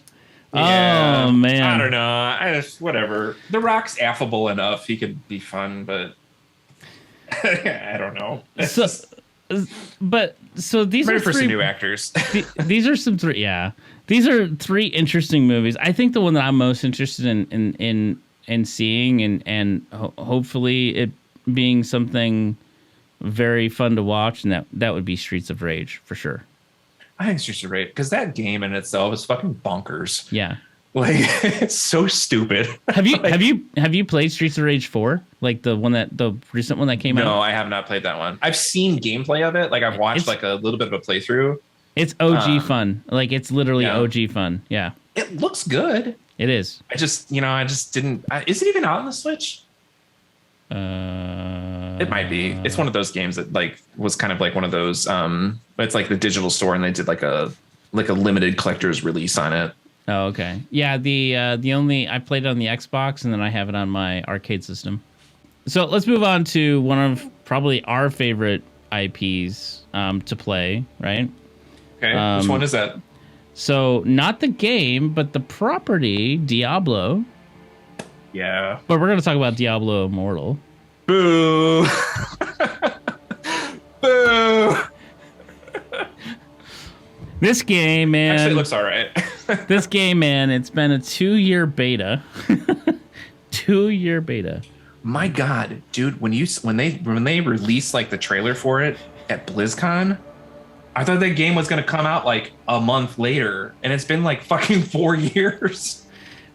B: Yeah.
A: Oh, man.
B: I don't know. Whatever. The Rock's affable enough. He could be fun, but I don't know.
A: So these
B: ready
A: are
B: for some new actors.
A: These are some three. Yeah, these are three interesting movies. I think the one that I'm most interested in seeing and hopefully it being something very fun to watch, and that would be Streets of Rage for sure.
B: I think Streets of Rage, because that game in itself is fucking bonkers.
A: Yeah,
B: like it's so stupid.
A: Have you played Streets of Rage 4? Like the recent one that came out?
B: No, I have not played that one. I've seen gameplay of it. Like I've watched like a little bit of a playthrough.
A: It's OG fun. Like it's literally OG fun. Yeah.
B: It looks good.
A: It is.
B: I just didn't. Is it even out on the Switch? It might be. It's one of those games that like was kind of like one of those. It's like the digital store, and they did like a limited collector's release on it.
A: Oh, okay. Yeah, the only I played it on the Xbox, and then I have it on my arcade system. So let's move on to one of probably our favorite IPs to play, right?
B: Okay, which one is that?
A: So not the game, but the property, Diablo.
B: Yeah.
A: But we're going to talk about Diablo Immortal.
B: Boo! Boo!
A: This game, man.
B: Actually, it looks all right.
A: This game, man, it's been a 2-year beta. 2-year beta.
B: My God, dude, when they released like the trailer for it at BlizzCon, I thought that game was going to come out like a month later, and it's been like fucking 4 years.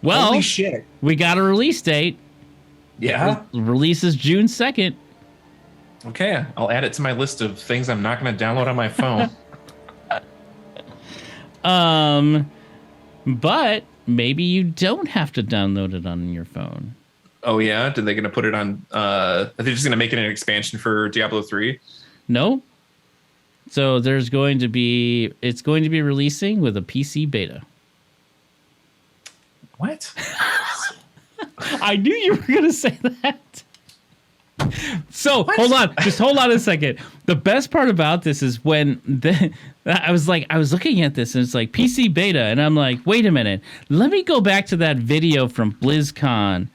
A: Well,
B: holy shit.
A: We got a release date.
B: Yeah.
A: Release is June 2nd.
B: Okay, I'll add it to my list of things I'm not going to download on my phone.
A: But maybe you don't have to download it on your phone.
B: Oh yeah, did they going to put it on? Are they just going to make it an expansion for Diablo 3?
A: No. So it's going to be releasing with a PC beta.
B: What?
A: I knew you were going to say that. So hold on a second. The best part about this is when I was looking at this and it's like PC beta, and I'm like, wait a minute, let me go back to that video from BlizzCon,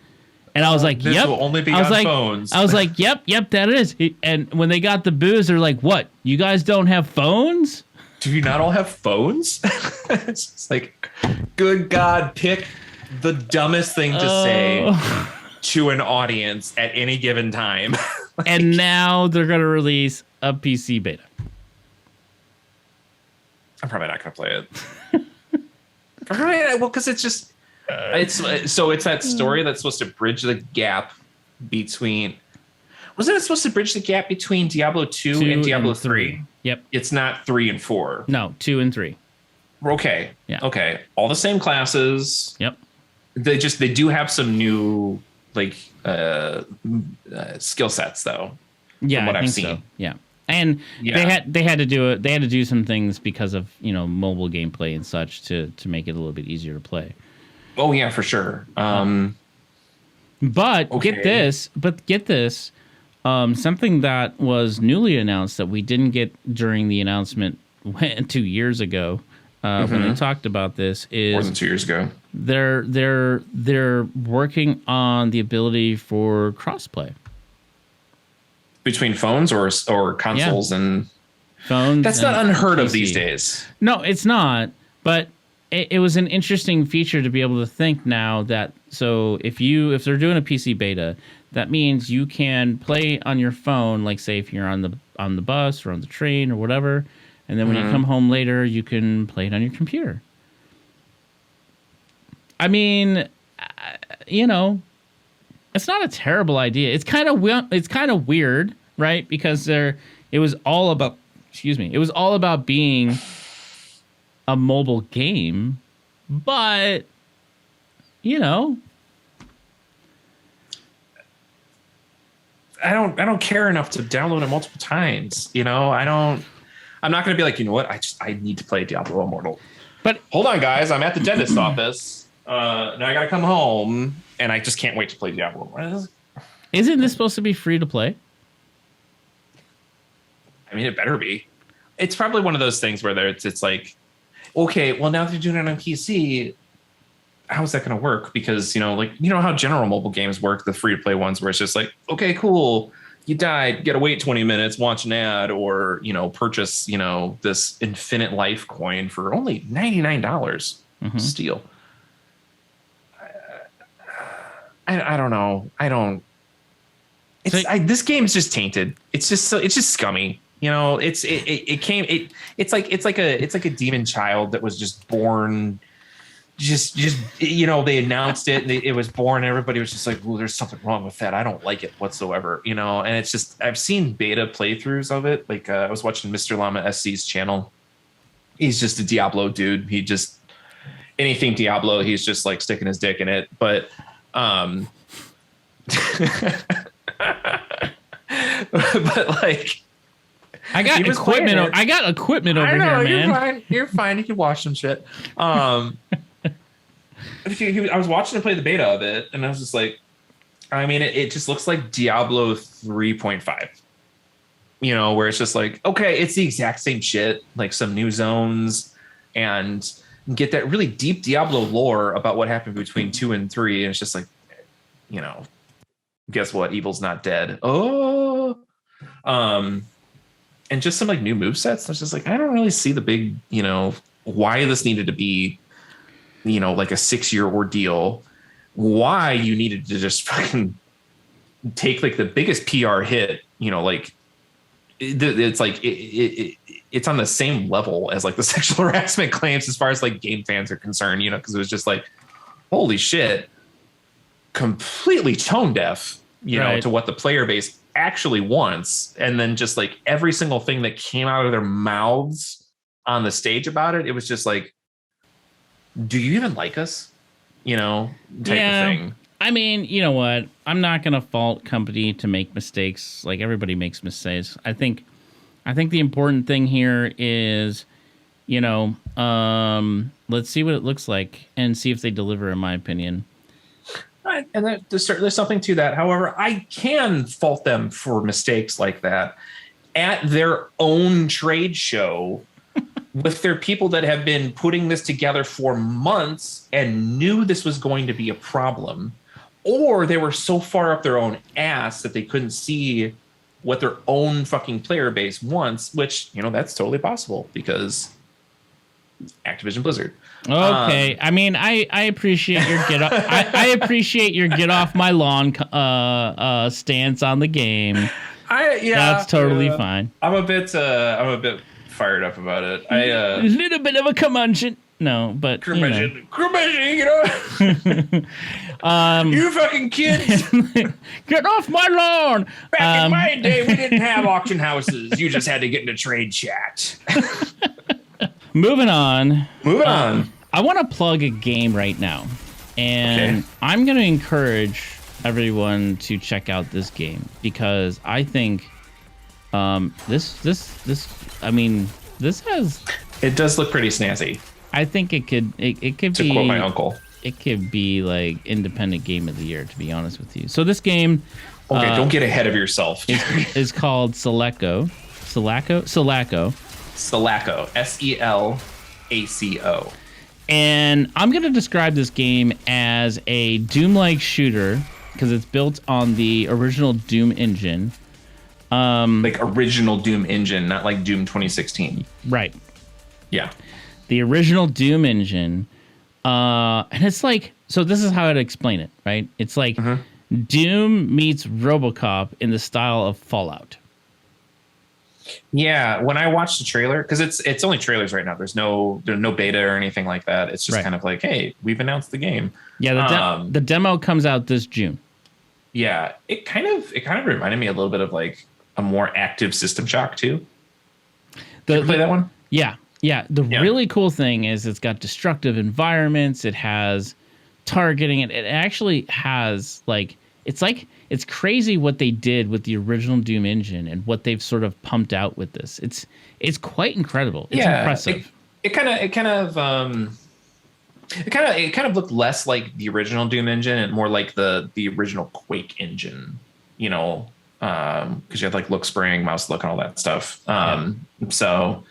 A: and I was like,
B: this
A: yep,
B: will only be on phones.
A: I was like, yep, that is. And when they got the booze, they're like, what? You guys don't have phones?
B: Do you not all have phones? It's just like, good God, pick the dumbest thing to say to an audience at any given time.
A: Like, and now they're going to release a PC beta.
B: I'm probably not going to play it. Well, because it's just it's that story that's supposed to bridge the gap between. Wasn't it supposed to bridge the gap between Diablo 2 and Diablo 3?
A: Yep.
B: It's not 3 and 4.
A: No, 2 and 3.
B: Okay.
A: Yeah.
B: Okay. All the same classes.
A: Yep.
B: They do have some new like skill sets though.
A: Yeah,
B: from what
A: I
B: I've
A: think
B: seen.
A: so. Yeah. And they had to do it. They had to do some things because of, mobile gameplay and such to make it a little bit easier to play.
B: Oh yeah, for sure.
A: But get this. Something that was newly announced that we didn't get during the announcement 2 years ago when they talked about this is
B: more than 2 years ago.
A: They're working on the ability for crossplay
B: between phones or consoles and
A: phones.
B: That's not unheard of
A: PC.
B: these days.
A: No, it's not. But it was an interesting feature to be able to think now that so if they're doing a PC beta, that means you can play on your phone, like say if you're on the bus or on the train or whatever, and then when you come home later, you can play it on your computer. I mean, it's not a terrible idea. It's kind of weird, right? Because it was all about being a mobile game, but
B: I don't care enough to download it multiple times. I'm not going to be like, you know what? I need to play Diablo Immortal.
A: But
B: hold on, guys. I'm at the dentist office. Now I got to come home, and I just can't wait to play Diablo Immortal.
A: Isn't this supposed to be free to play?
B: I mean, it better be. It's probably one of those things where it's like, okay, well, now that you're doing it on PC, how's that going to work? Because, how general mobile games work, the free-to-play ones where it's just like, okay, cool, you died, you got to wait 20 minutes, watch an ad, or, purchase, this infinite life coin for only $99. Steal. I don't know. This game is just tainted. It's just scummy. It's like a demon child that was just born. Just they announced it and it was born and everybody was just like, well, there's something wrong with that. I don't like it whatsoever. And it's just, I've seen beta playthroughs of it. Like I was watching Mr. Llama SC's channel. He's just a Diablo dude. He just, anything Diablo, he's just like sticking his dick in it. But, but like,
A: I got equipment over here, man.
B: You're fine. You can watch some shit. I was watching him play the beta of it, and I was just like, I mean, it just looks like Diablo 3.5. Where it's just like, okay, it's the exact same shit, like some new zones, and get that really deep Diablo lore about what happened between 2 and 3, and it's just like, guess what? Evil's not dead. Oh, and just some like new movesets. I was just like, I don't really see the big, why this needed to be, like a 6-year ordeal. Why you needed to just fucking take like the biggest PR hit, like it's like it's on the same level as like the sexual harassment claims as far as like game fans are concerned, because it was just like, holy shit, completely tone deaf, to what the player base actually wants. And then just like every single thing that came out of their mouths on the stage about it, it was just like, do you even like us? Type of thing.
A: I mean, you know what? I'm not going to fault company to make mistakes. Like everybody makes mistakes. I think the important thing here is, let's see what it looks like and see if they deliver, in my opinion.
B: And there's something to that. However, I can fault them for mistakes like that at their own trade show with their people that have been putting this together for months and knew this was going to be a problem, or they were so far up their own ass that they couldn't see what their own fucking player base wants, which, that's totally possible because Activision Blizzard.
A: Okay, I mean, I appreciate your I appreciate your get off my lawn stance on the game. That's totally fine.
B: I'm a bit fired up about it.
A: A little bit of a curmudgeon. No, but
B: curmudgeon, you fucking kids,
A: get off my lawn.
B: Back in my day, we didn't have auction houses. You just had to get into trade chat.
A: Moving on.
B: I
A: want to plug a game right now, and I'm going to encourage everyone to check out this game because I think this has.
B: It does look pretty snazzy.
A: I think it could be.
B: To quote my uncle.
A: it could be like independent game of the year, to be honest with you. So this game,
B: okay, don't get ahead of yourself.
A: is called Selaco. Selaco.
B: Selaco.
A: And I'm going to describe this game as a Doom-like shooter because it's built on the original Doom engine.
B: Like original Doom engine, not like Doom 2016.
A: Right.
B: Yeah.
A: The original Doom engine. And it's like, so this is how I'd explain it, right? It's like Doom meets RoboCop in the style of Fallout.
B: Yeah, when I watched the trailer, because it's only trailers right now. There's no beta or anything like that. It's just kind of like, hey, we've announced the game.
A: Yeah, the demo comes out this June.
B: Yeah, it kind of reminded me a little bit of like a more active System Shock too. Did you play that one?
A: Yeah. The really cool thing is it's got destructive environments. It has targeting. It actually has it's crazy what they did with the original Doom engine and what they've sort of pumped out with this. It's quite incredible. It's impressive.
B: It kind of looked less like the original Doom engine and more like the original Quake engine, you know, because you had like look spring, mouse look, and all that stuff. So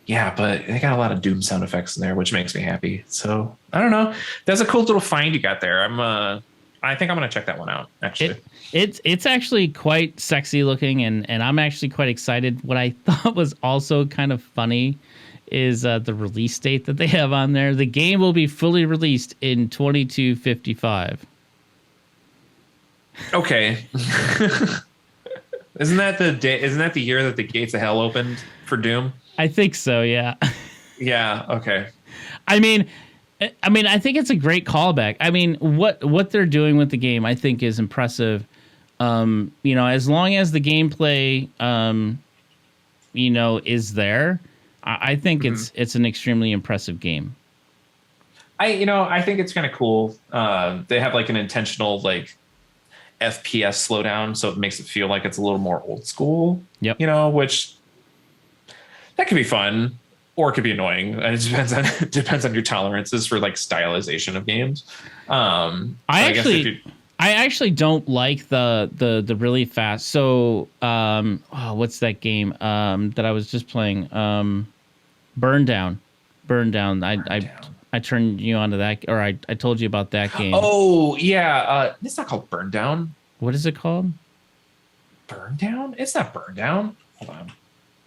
B: yeah, but they got a lot of Doom sound effects in there, which makes me happy. So I don't know. That's a cool little find you got there. I think I'm gonna check that one out. Actually,
A: it's actually quite sexy looking, and I'm actually quite excited. What I thought was also kind of funny is the release date that they have on there. The game will be fully released in 2255.
B: Okay. Isn't that the year that the gates of hell opened for Doom?
A: I think so. Yeah.
B: Yeah. Okay.
A: I mean, I think it's a great callback. I mean, what they're doing with the game, I think, is impressive. You know, as long as the gameplay, you know, is there, I think it's an extremely impressive game.
B: I think it's kind of cool. They have like an intentional like FPS slowdown, so it makes it feel like it's a little more old school.
A: Yep.
B: You know, which that could be fun. Or it could be annoying. It depends on your tolerances for like stylization of games. I actually don't like the really fast. So what's that game that I was just playing? Burn Down. I turned you onto that, or I told you about that game. Oh yeah, it's not called Burn Down.
A: What is it called?
B: Burn Down? It's not Burn Down. Hold on.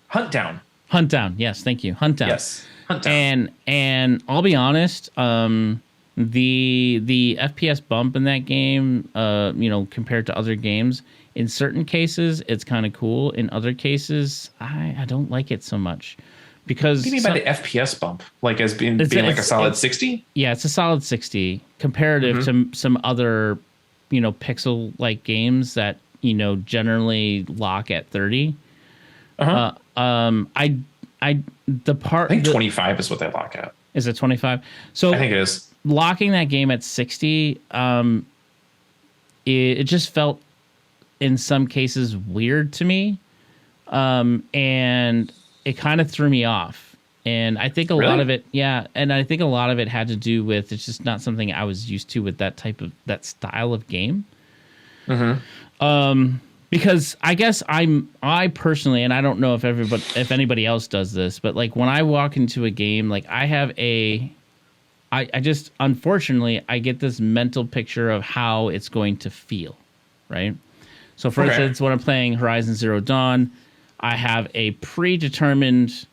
B: Hunt Down.
A: Hunt Down. Yes, thank you. Hunt Down.
B: Yes. Hunt Down.
A: And I'll be honest, the FPS bump in that game, you know, compared to other games, in certain cases it's kind of cool. In other cases, I don't like it so much. Because
B: what do you mean by the FPS bump? Like as being like a solid 60?
A: Yeah, it's a solid 60 comparative to some other, you know, pixel like games that, you know, generally lock at 30. I think 25 is what they lock at. Is it 25? So
B: I think it is.
A: Locking that game at 60, it just felt in some cases weird to me. And it kind of threw me off. And I think a lot of it, and I think a lot of it had to do with it's just not something I was used to with that style of game. Because I guess I personally, and I don't know if anybody else does this, but like when I walk into a game, like I just unfortunately I get this mental picture of how it's going to feel, right? So for instance, when I'm playing Horizon Zero Dawn, I have a predetermined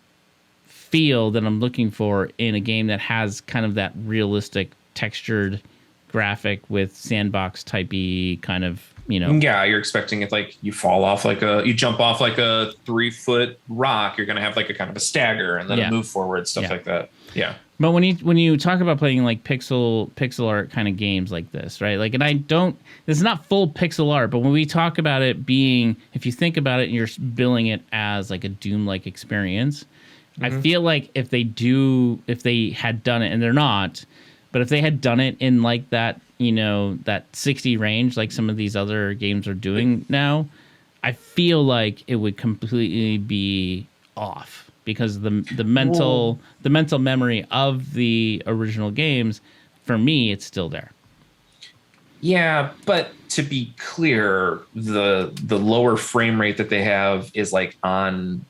A: feel that I'm looking for in a game that has kind of that realistic textured graphic with sandbox typey kind of, you know.
B: Yeah, you're expecting it like you fall off you jump off like a 3-foot rock, you're gonna have like a kind of a stagger and then a move forward, stuff like that. Yeah.
A: But when you talk about playing like pixel art kind of games like this, right? Like, and this is not full pixel art, but when we talk about it being, if you think about it and you're billing it as like a Doom-like experience, I feel like if they had done it, and they're not, but if they had done it in like that, you know, that 60 range, like some of these other games are doing now, I feel like it would completely be off because the mental memory of the original games for me, it's still there.
B: Yeah, but to be clear, the lower frame rate that they have is like on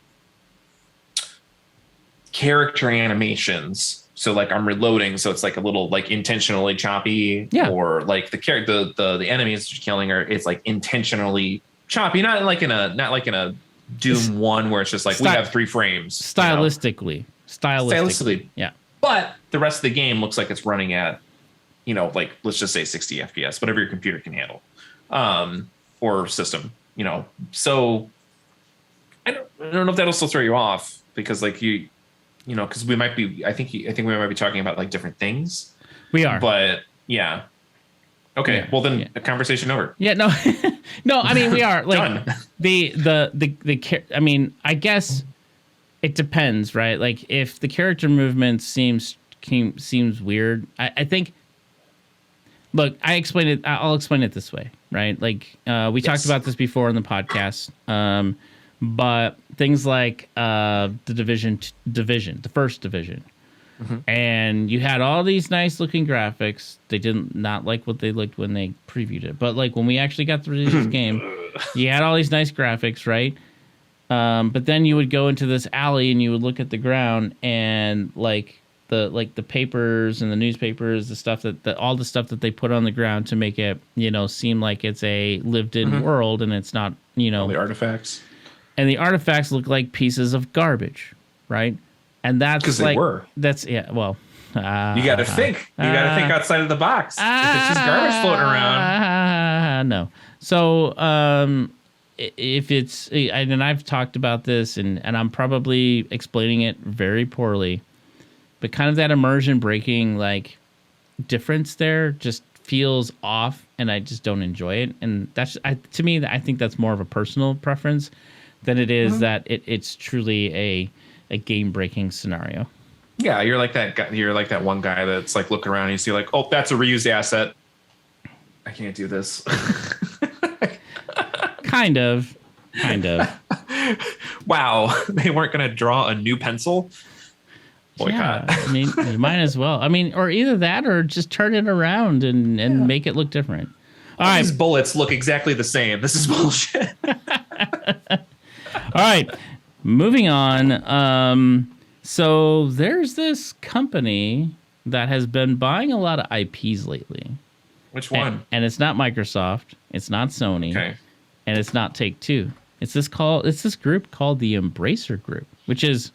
B: character animations. So like I'm reloading, so it's like a little like intentionally choppy, or like the enemies you're killing it's like intentionally choppy, not like in a Doom 1 where it's just like we have 3 frames.
A: Stylistically,
B: yeah. But the rest of the game looks like it's running at, like let's just say 60 FPS, whatever your computer can handle, or system, So I don't know if that'll still throw you off, because like because we might be, I think we might be talking about like different things. We are, but yeah. Okay, yeah, well then the conversation over.
A: Yeah, no, no. I mean, we are like I mean, I guess it depends, right? Like if the character movement seems weird, I think. Look, I'll explain it this way, right? Like we talked about this before in the podcast, but things like the the first division. Mm-hmm. And you had all these nice looking graphics. They didn't not like what they looked when they previewed it. But like when we actually got through this game, you had all these nice graphics, right? But then you would go into this alley and you would look at the ground, and like the papers and the newspapers, the stuff that all the stuff that they put on the ground to make it, seem like it's a lived in world, and it's not, all
B: the artifacts.
A: And the artifacts look like pieces of garbage, right? And that's because like, that's well.
B: You got to think. You got to think outside of the box. If it's just garbage floating around,
A: no. So if it's, and I've talked about this, and I'm probably explaining it very poorly, but kind of that immersion breaking like difference there just feels off, and I just don't enjoy it. And that's to me, I think that's more of a personal preference than it is that it's truly a game breaking scenario.
B: Yeah, you're like that guy. You're like that one guy that's like looking around and you see like, oh, that's a reused asset. I can't do this.
A: Kind of.
B: Wow, they weren't going to draw a new pencil. Boycott.
A: Yeah, I mean, you might as well. I mean, or either that, or just turn it around and make it look different.
B: All right, these bullets look exactly the same. This is bullshit.
A: All right, moving on. So there's this company that has been buying a lot of IPs lately.
B: Which one?
A: And it's not Microsoft. It's not Sony.
B: Okay.
A: And it's not Take-Two. It's this group called the Embracer Group, which is,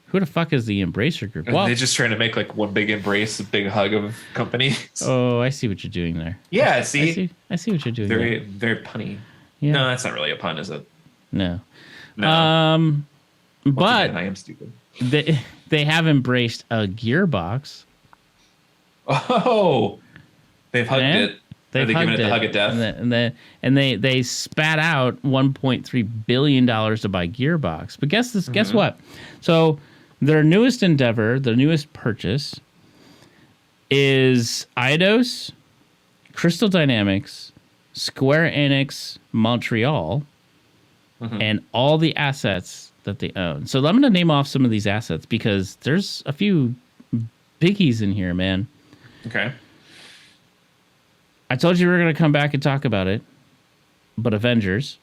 A: who the fuck is the Embracer Group?
B: Well, they're just trying to make like one big embrace, a big hug of companies.
A: Oh, I see what you're doing there.
B: Yeah,
A: I see what you're doing.
B: Very punny. Yeah. No, that's not really a pun, is it?
A: No.
B: No.
A: But
B: again, I am stupid.
A: They have embraced a Gearbox.
B: Oh, they've hugged it.
A: They've
B: given it the hug of death.
A: And they spat out $1.3 billion to buy Gearbox. But guess what? So their newest endeavor, their newest purchase, is Eidos, Crystal Dynamics, Square Enix, Montreal, and all the assets that they own. So I'm going to name off some of these assets because there's a few biggies in here, man.
B: Okay.
A: I told you we were going to come back and talk about it, but Avengers.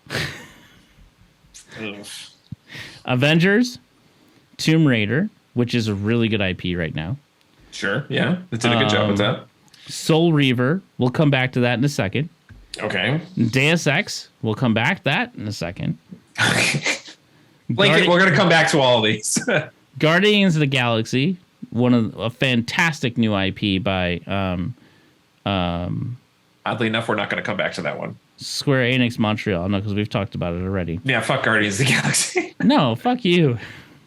A: Avengers, Tomb Raider, which is a really good IP right now.
B: Sure, yeah. They did a good job with that.
A: Soul Reaver, we'll come back to that in a second.
B: Okay.
A: Deus Ex, we'll come back to that in a second.
B: We're going to come back to all of these.
A: Guardians of the Galaxy, a fantastic new IP by...
B: oddly enough, we're not going to come back to that one.
A: Square Enix Montreal. No, because we've talked about it already.
B: Yeah, fuck Guardians of the Galaxy.
A: No, fuck you.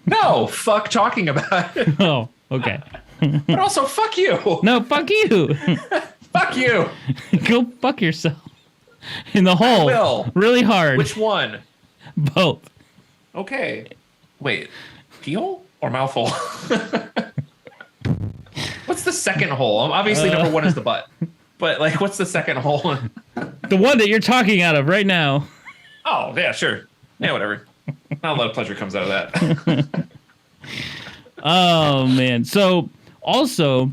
B: No, fuck talking about it.
A: Oh, okay.
B: But also, fuck you.
A: No, fuck you.
B: Fuck you.
A: Go fuck yourself. In the hole.
B: I will.
A: Really hard.
B: Which one?
A: Both.
B: Okay. Wait, peel or mouthful? What's the second hole? Obviously, number one is the butt. But, like, what's the second hole?
A: The one that you're talking out of right now.
B: Oh, yeah, sure. Yeah, whatever. Not a lot of pleasure comes out of that.
A: Oh, man. So, also,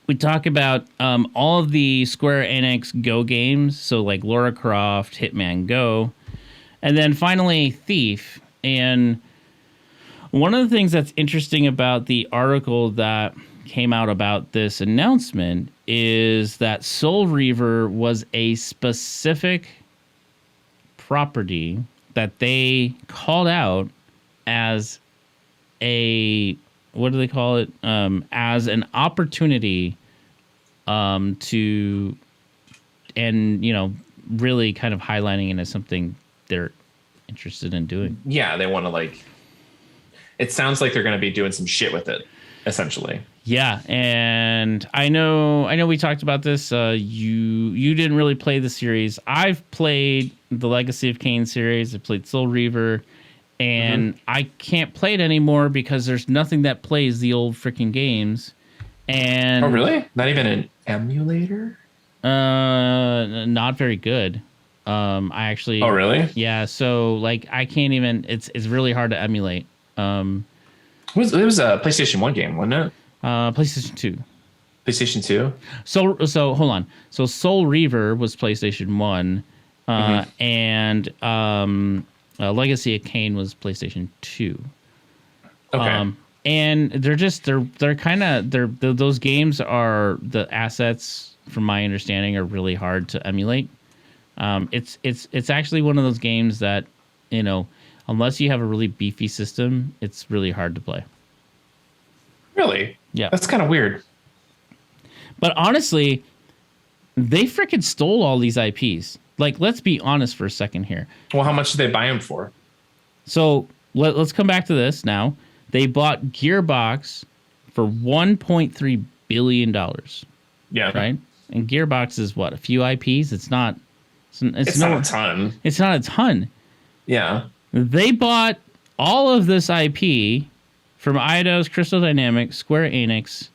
A: we talk about all of the Square Enix Go games, so like Lara Croft, Hitman Go, and then finally Thief. And one of the things that's interesting about the article that came out about this announcement is that Soul Reaver was a specific property that they called out as a, what do they call it? As an opportunity to, and, you know, really kind of highlighting it as something they're interested in doing.
B: Yeah, they want to like, it sounds like they're going to be doing some shit with it, essentially.
A: Yeah, and I know we talked about this. You didn't really play the series. I've played the Legacy of Kain series. I played Soul Reaver, and I can't play it anymore because there's nothing that plays the old freaking games. And
B: oh, really? Not even an emulator?
A: Not very good. I actually.
B: Oh, really?
A: Yeah. So like, I can't even. It's really hard to emulate.
B: It was a PlayStation 1 game, wasn't it?
A: PlayStation 2.
B: PlayStation 2?
A: So hold on. So Soul Reaver was PlayStation 1, and Legacy of Kain was PlayStation 2.
B: Okay.
A: And they're kind of those games are, the assets from my understanding are really hard to emulate. It's actually one of those games that, you know, unless you have a really beefy system, it's really hard to play.
B: Really?
A: Yeah.
B: That's kind of weird.
A: But honestly, they freaking stole all these IPs. Like, let's be honest for a second here.
B: Well, how much did they buy them for?
A: So let's come back to this now. They bought Gearbox for $1.3 billion.
B: Yeah.
A: Right? And Gearbox is what? A few IPs? It's not a ton. It's not a ton.
B: Yeah.
A: They bought all of this IP from Eidos, Crystal Dynamics, Square Enix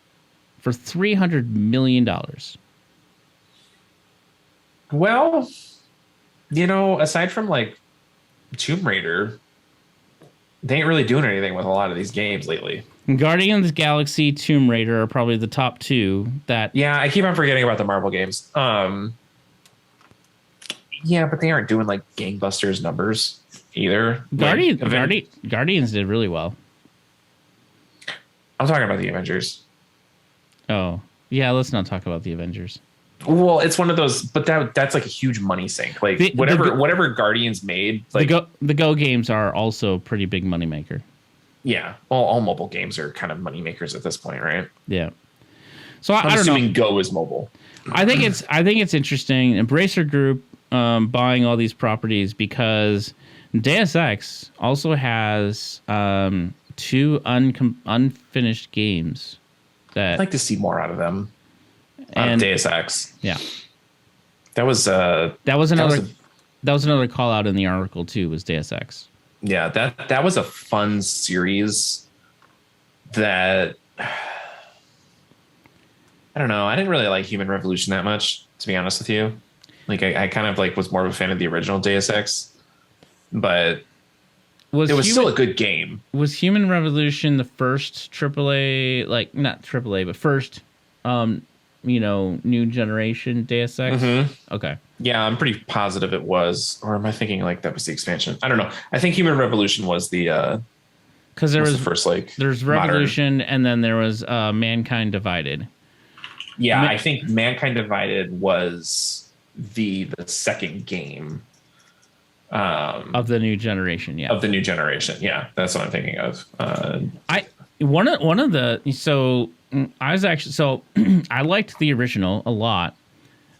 A: for $300 million.
B: Well, you know, aside from like Tomb Raider, they ain't really doing anything with a lot of these games lately.
A: Guardians of the Galaxy, Tomb Raider are probably the top two that...
B: Yeah, I keep on forgetting about the Marvel games. Yeah, but they aren't doing like gangbusters numbers either.
A: Guardians did really well.
B: I'm talking about the Avengers.
A: Oh, yeah, let's not talk about the Avengers.
B: Well, it's one of those, but that's like a huge money sink. Like whatever Guardians made, like
A: the Go games are also a pretty big moneymaker.
B: Yeah, all mobile games are kind of moneymakers at this point, right?
A: Yeah. So
B: I'm
A: I don't
B: assuming
A: know.
B: Go is mobile.
A: I think it's interesting. Embracer Group buying all these properties because Deus Ex also has two unfinished games that
B: I'd like to see more out of them.
A: And
B: Deus Ex.
A: Yeah.
B: That was
A: another call out in the article too, was Deus Ex.
B: Yeah, that was a fun series that I don't know. I didn't really like Human Revolution that much, to be honest with you. Like I kind of like was more of a fan of the original Deus Ex, but it was still a good game.
A: Was Human Revolution the first AAA, like not AAA, but first new generation Deus Ex?
B: Mm-hmm.
A: Okay.
B: Yeah, I'm pretty positive it was. Or am I thinking like that was the expansion? I don't know. I think Human Revolution was the
A: because there was
B: the first like
A: there's Revolution modern. And then there was Mankind Divided.
B: Yeah, I think Mankind Divided was the second game
A: of the new generation. Yeah,
B: of the new generation. Yeah, that's what I'm thinking of.
A: One of the I liked the original a lot,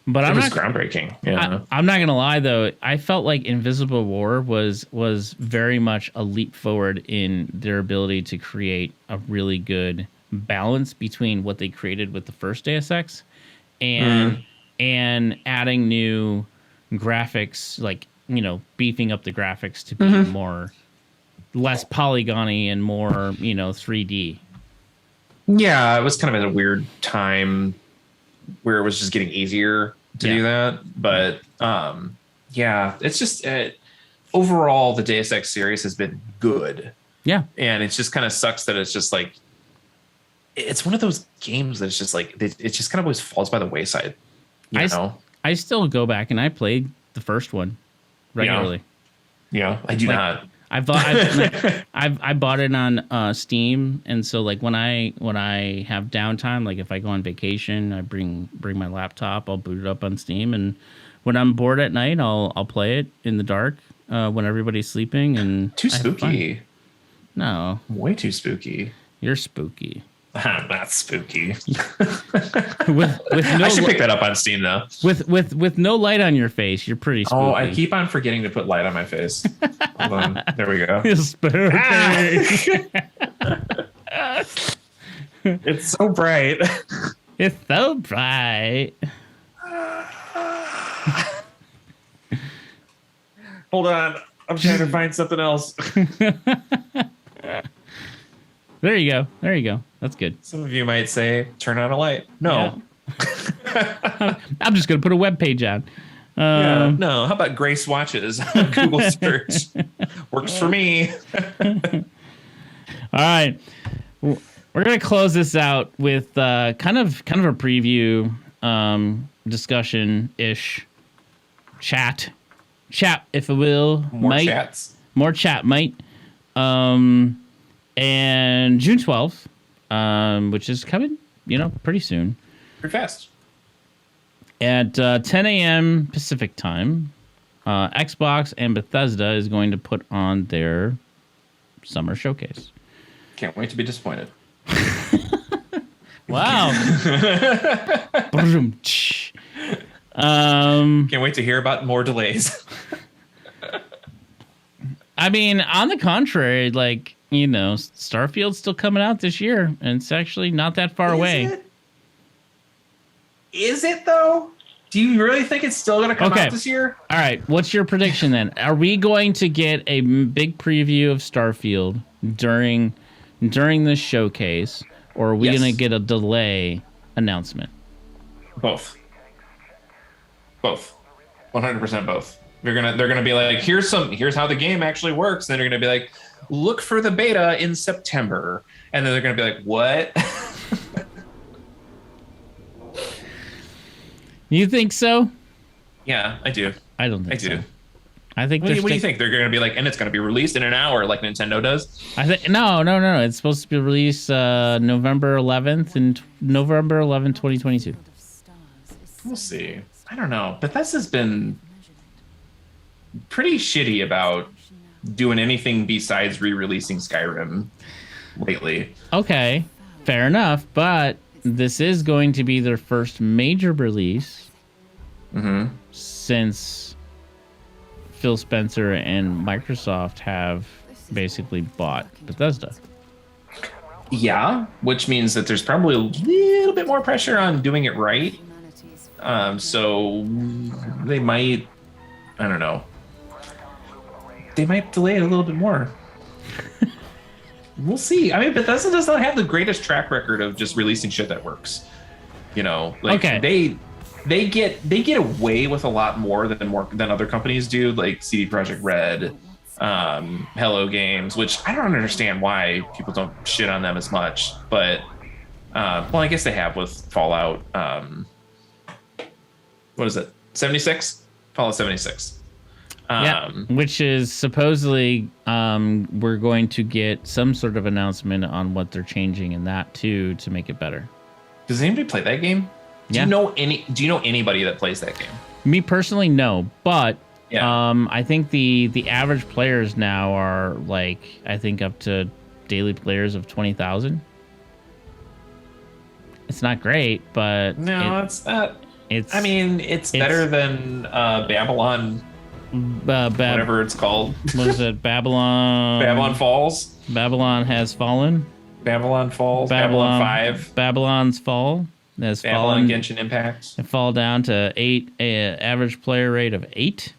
A: but
B: it was groundbreaking. Yeah,
A: I'm not gonna lie though. I felt like Invisible War was very much a leap forward in their ability to create a really good balance between what they created with the first Deus Ex and adding new graphics, like, you know, beefing up the graphics to be less polygony and more, 3D.
B: Yeah, it was kind of at a weird time where it was just getting easier to do that. But it's just overall the Deus Ex series has been good.
A: Yeah.
B: And it just kind of sucks that it's just like it's one of those games that's just like it just kind of always falls by the wayside. You know?
A: I still go back and I played the first one regularly.
B: Yeah, I do not.
A: I bought it on Steam, and so like when I have downtime, like if I go on vacation, I bring my laptop, I'll boot it up on Steam, and when I'm bored at night, I'll play it in the dark when everybody's sleeping. And
B: too spooky.
A: No,
B: way too spooky.
A: You're spooky.
B: I'm not spooky.
A: with no
B: I should pick that up on Steam though.
A: With no light on your face, you're pretty spooky.
B: Oh, I keep on forgetting to put light on my face. Hold on. There we go.
A: It's spooky.
B: It's so bright.
A: It's so bright.
B: Hold on. I'm trying to find something else.
A: There you go. That's good.
B: Some of you might say, turn on a light. No.
A: Yeah. I'm just going to put a web page on.
B: No. How about gray swatches on Google search? Works for me.
A: All right. We're going to close this out with kind of a preview discussion-ish chat, if it will.
B: More chats.
A: More chat, mate. And June 12th, which is coming, pretty soon.
B: Pretty fast.
A: At 10 a.m. Pacific time, Xbox and Bethesda is going to put on their summer showcase.
B: Can't wait to be disappointed.
A: Wow.
B: Can't wait to hear about more delays.
A: I mean, on the contrary, like, Starfield's still coming out this year, and it's actually not that far away.
B: Is it though? Do you really think it's still going to come out this year?
A: All right. What's your prediction then? Are we going to get a big preview of Starfield during this showcase, or are we going to get a delay announcement?
B: Both. 100% both. They're gonna be like, here's how the game actually works. And then they're gonna be like, look for the beta in September. And then they're gonna be like, what?
A: You think so?
B: Yeah, I do.
A: I don't think so.
B: Do.
A: I think.
B: What do you think? They're going to be like, and it's going to be released in an hour, like Nintendo does.
A: I think no. It's supposed to be released November 11th and November 11, 2022.
B: We'll see. I don't know. Bethesda's been pretty shitty about doing anything besides re-releasing Skyrim lately.
A: Okay, fair enough, but this is going to be their first major release since Phil Spencer and Microsoft have basically bought Bethesda.
B: Yeah, which means that there's probably a little bit more pressure on doing it right. So they might, I don't know, they might delay it a little bit more. We'll see. I mean, Bethesda does not have the greatest track record of just releasing shit that works. They get away with a lot more than other companies do, like CD Projekt Red, Hello Games, which I don't understand why people don't shit on them as much. But I guess they have with Fallout. What is it? 76? Fallout 76.
A: Which is supposedly we're going to get some sort of announcement on what they're changing in that too to make it better.
B: Does anybody play that game? Do you know anybody that plays that game?
A: Me personally, no, but I think the average players now are like, I think up to daily players of 20,000. It's not great, but
B: no, it's not. It's better than Babylon. Whatever it's called.
A: What is it? Babylon.
B: Babylon Falls.
A: Babylon has fallen.
B: Babylon Falls. Babylon 5.
A: Babylon's Fall. Has
B: Babylon
A: fallen.
B: Genshin Impact.
A: It fall down to 8. Average player rate of 8.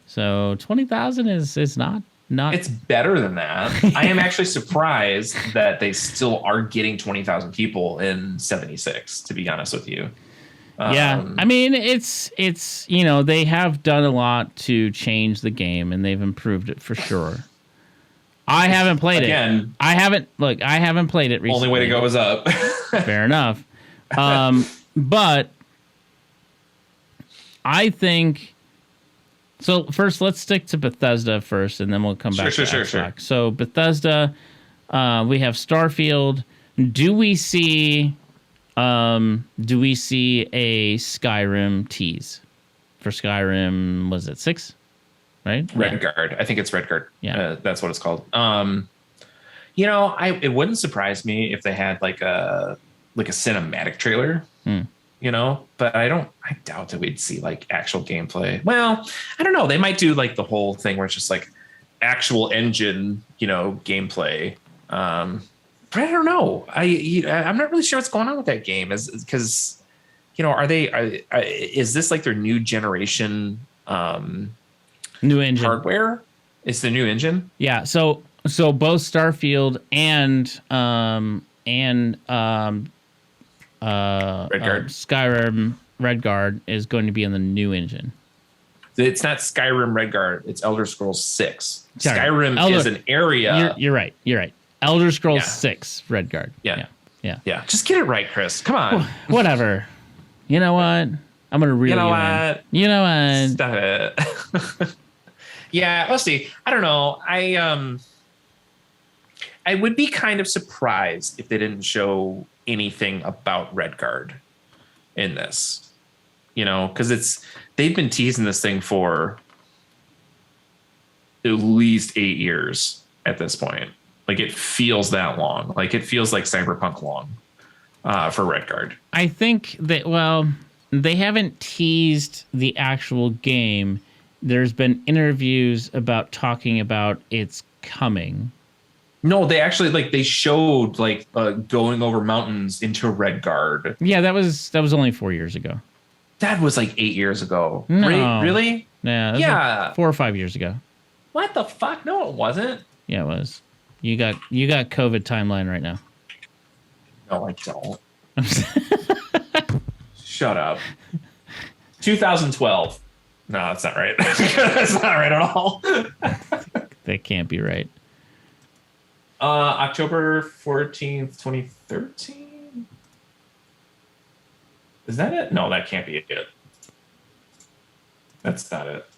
A: So 20,000 is not.
B: It's better than that. I am actually surprised that they still are getting 20,000 people in 76. To be honest with you.
A: Yeah, I mean, it's they have done a lot to change the game, and they've improved it for sure. I haven't played it. I haven't played it recently.
B: Only way to go is up.
A: Fair enough. But I think so. First, let's stick to Bethesda first, and then we'll come back to Xbox. Sure. So Bethesda, we have Starfield. Do we see a Skyrim tease for Skyrim? Was it 6? Right?
B: Redguard. I think it's Redguard.
A: Yeah,
B: that's what it's called. It wouldn't surprise me if they had like a cinematic trailer. But I doubt that we'd see like actual gameplay. Well, I don't know. They might do like the whole thing where it's just like actual engine, gameplay. But I don't know. I'm not really sure what's going on with that game. Is because, is this like their new generation,
A: new engine
B: hardware? It's the new engine.
A: Yeah. So both Starfield and Skyrim Redguard is going to be in the new engine.
B: It's not Skyrim Redguard. It's Elder Scrolls 6. Skyrim is an area.
A: You're right. Elder Scrolls 6 Redguard.
B: Yeah. Just get it right, Chris. Come on.
A: Whatever. You know what? I'm gonna reel you in. You know what?
B: Stop it. Yeah. Let's see. I don't know. I would be kind of surprised if they didn't show anything about Redguard in this, because they've been teasing this thing for at least 8 years at this point. Like it feels that long. Like it feels like Cyberpunk long for Redguard.
A: I think that, they haven't teased the actual game. There's been interviews about talking about it's coming.
B: No, they actually they showed going over mountains into Redguard.
A: Yeah, that was only 4 years ago.
B: That was 8 years ago.
A: No.
B: Really?
A: Yeah. Like 4 or 5 years ago.
B: What the fuck? No, it wasn't.
A: Yeah, it was. You got COVID timeline right now.
B: No, I don't. Shut up. 2012. No, that's not right. That's not right at all.
A: That can't be right.
B: October 14th, 2013. Is that it? No, that can't be it. That's not it.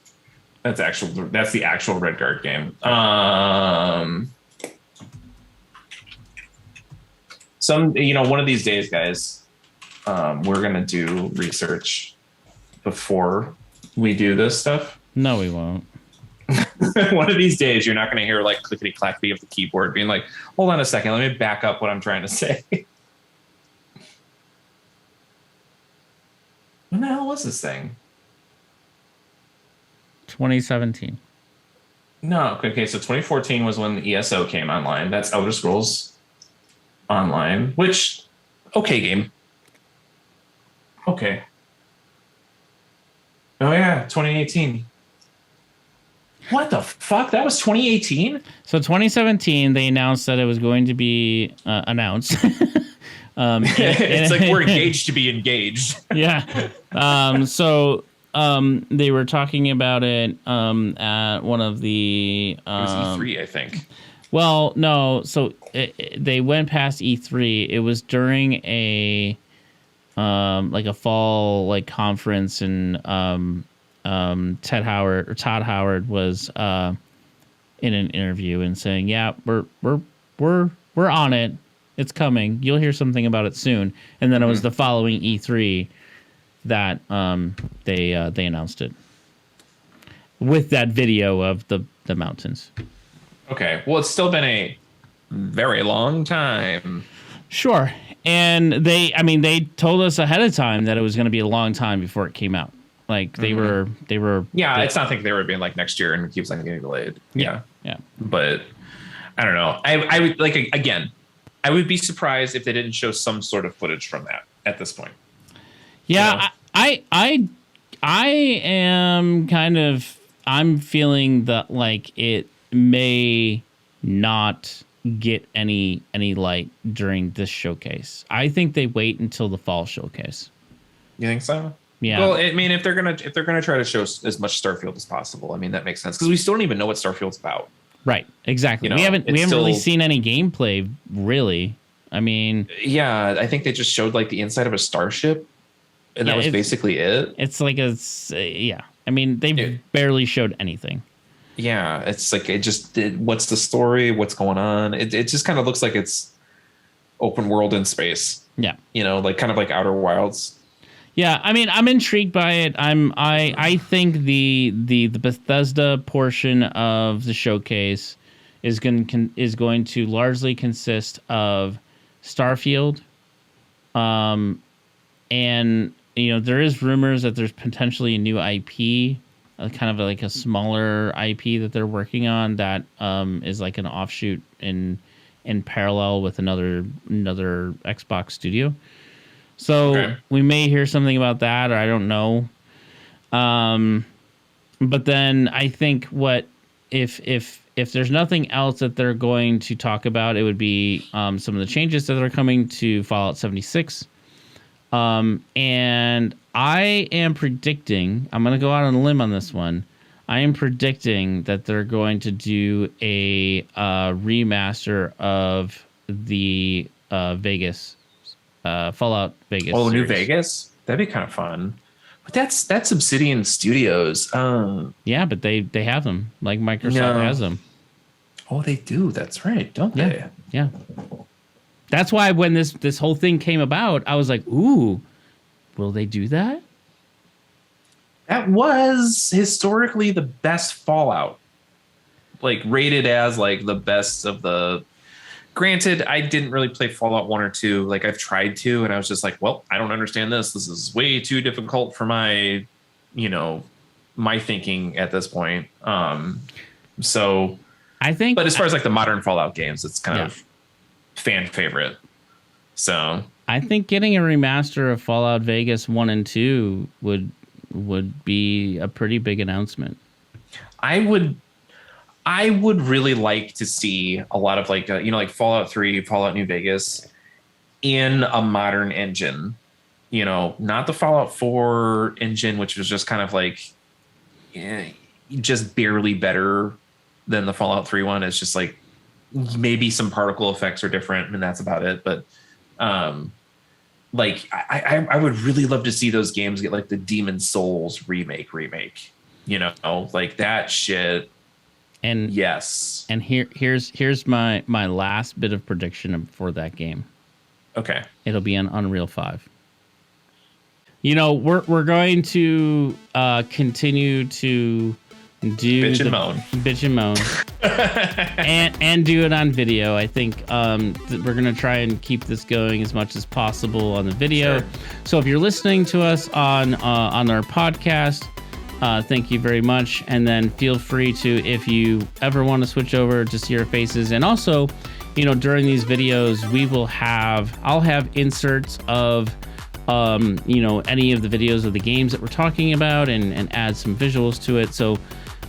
B: That's the actual Redguard game. One of these days, guys, we're gonna do research before we do this stuff.
A: No, we won't.
B: One of these days, you're not going to hear clickety clackety of the keyboard being like, hold on a second, let me back up what I'm trying to say. When the hell was this thing?
A: 2017.
B: No, okay, so 2014 was when the ESO came online. That's Elder Scrolls Online, which, okay, game. Okay. Oh, yeah, 2018. What the fuck? That was 2018?
A: So 2017, they announced that it was going to be announced.
B: It's like we're engaged to be engaged.
A: Yeah. So they were talking about it at one of the...
B: it was E3, I think.
A: Well, no. So they went past E3. It was during a fall conference, and Todd Howard was in an interview and saying, "Yeah, we're on it. It's coming. You'll hear something about it soon." And then it was the following E3 that they announced it with that video of the mountains.
B: Okay. Well, it's still been a very long time.
A: Sure. And they told us ahead of time that it was going to be a long time before it came out. They were.
B: Yeah, it's not like they were being next year and it keeps getting delayed. Yeah. But I don't know. I would again. I would be surprised if they didn't show some sort of footage from that at this point.
A: Yeah, I am kind of. I'm feeling that it may not get any light during this showcase. I think they wait until the fall showcase.
B: You think so?
A: Yeah.
B: Well, I mean, if they're gonna try to show as much Starfield as possible, I mean that makes sense because we still don't even know what Starfield's about.
A: Right. Exactly. We haven't really seen any gameplay really. I mean,
B: yeah, I think they just showed like the inside of a starship, and
A: yeah,
B: that was basically it.
A: It's like yeah. I mean, they barely showed anything.
B: Yeah, it's like what's the story? What's going on? It just kind of looks like it's open world in space.
A: Yeah,
B: like kind of like Outer Wilds.
A: Yeah, I mean, I'm intrigued by it. I think the Bethesda portion of the showcase is going to largely consist of Starfield, and there is rumors that there's potentially a new IP, kind of like a smaller IP that they're working on that is like an offshoot in parallel with another Xbox studio. So we may hear something about that, or I don't know. But then I think if there's nothing else that they're going to talk about, it would be some of the changes that are coming to Fallout 76. And I am predicting, I'm going to go out on a limb on this one. I am predicting that they're going to do a remaster of the Vegas. Fallout Vegas.
B: Oh, series. New Vegas? That'd be kind of fun. But that's Obsidian Studios.
A: Yeah, but they have them. Like Microsoft has them.
B: Oh, they do. That's right, don't they?
A: Yeah. That's why when this whole thing came about, I was like, ooh, will they do that?
B: That was historically the best Fallout. Like rated as like the best of the... Granted, I didn't really play Fallout 1 or 2. Like I've tried to, and I was just like, well, I don't understand this. This is way too difficult for my, my thinking at this point. So
A: I think,
B: but as far as like the modern Fallout games, it's kind of fan favorite. So
A: I think getting a remaster of Fallout Vegas 1 and 2 would be a pretty big announcement.
B: I would really like to see a lot of like, like Fallout 3, Fallout New Vegas in a modern engine, not the Fallout 4 engine, which was just kind of like just barely better than the Fallout 3 one. It's just like maybe some particle effects are different and that's about it. But like I would really love to see those games get like the Demon Souls remake, like that shit.
A: And
B: yes.
A: And here's my last bit of prediction for that game.
B: Okay.
A: It'll be on Unreal 5. We're going to continue to do bitch and moan and do it on video. I think we're gonna try and keep this going as much as possible on the video. Sure. So if you're listening to us on our podcast, thank you very much. And then feel free to, if you ever want to switch over to see our faces. And also, during these videos, I'll have inserts of, any of the videos of the games that we're talking about and add some visuals to it. So,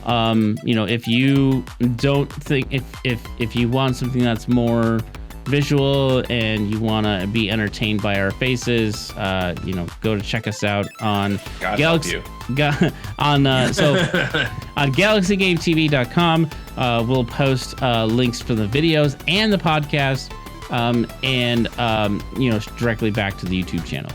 A: if you don't think, if you want something that's more visual and you want to be entertained by our faces, go to check us out on Galaxy on galaxygametv.com. We'll post links for the videos and the podcast, and directly back to the YouTube channel.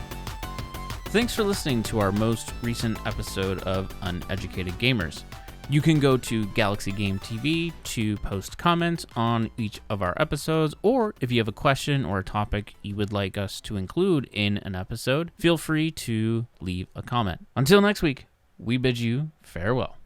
A: Thanks for listening to our most recent episode of Uneducated Gamers. You can go to Galaxy Game TV to post comments on each of our episodes, or if you have a question or a topic you would like us to include in an episode, feel free to leave a comment. Until next week, we bid you farewell.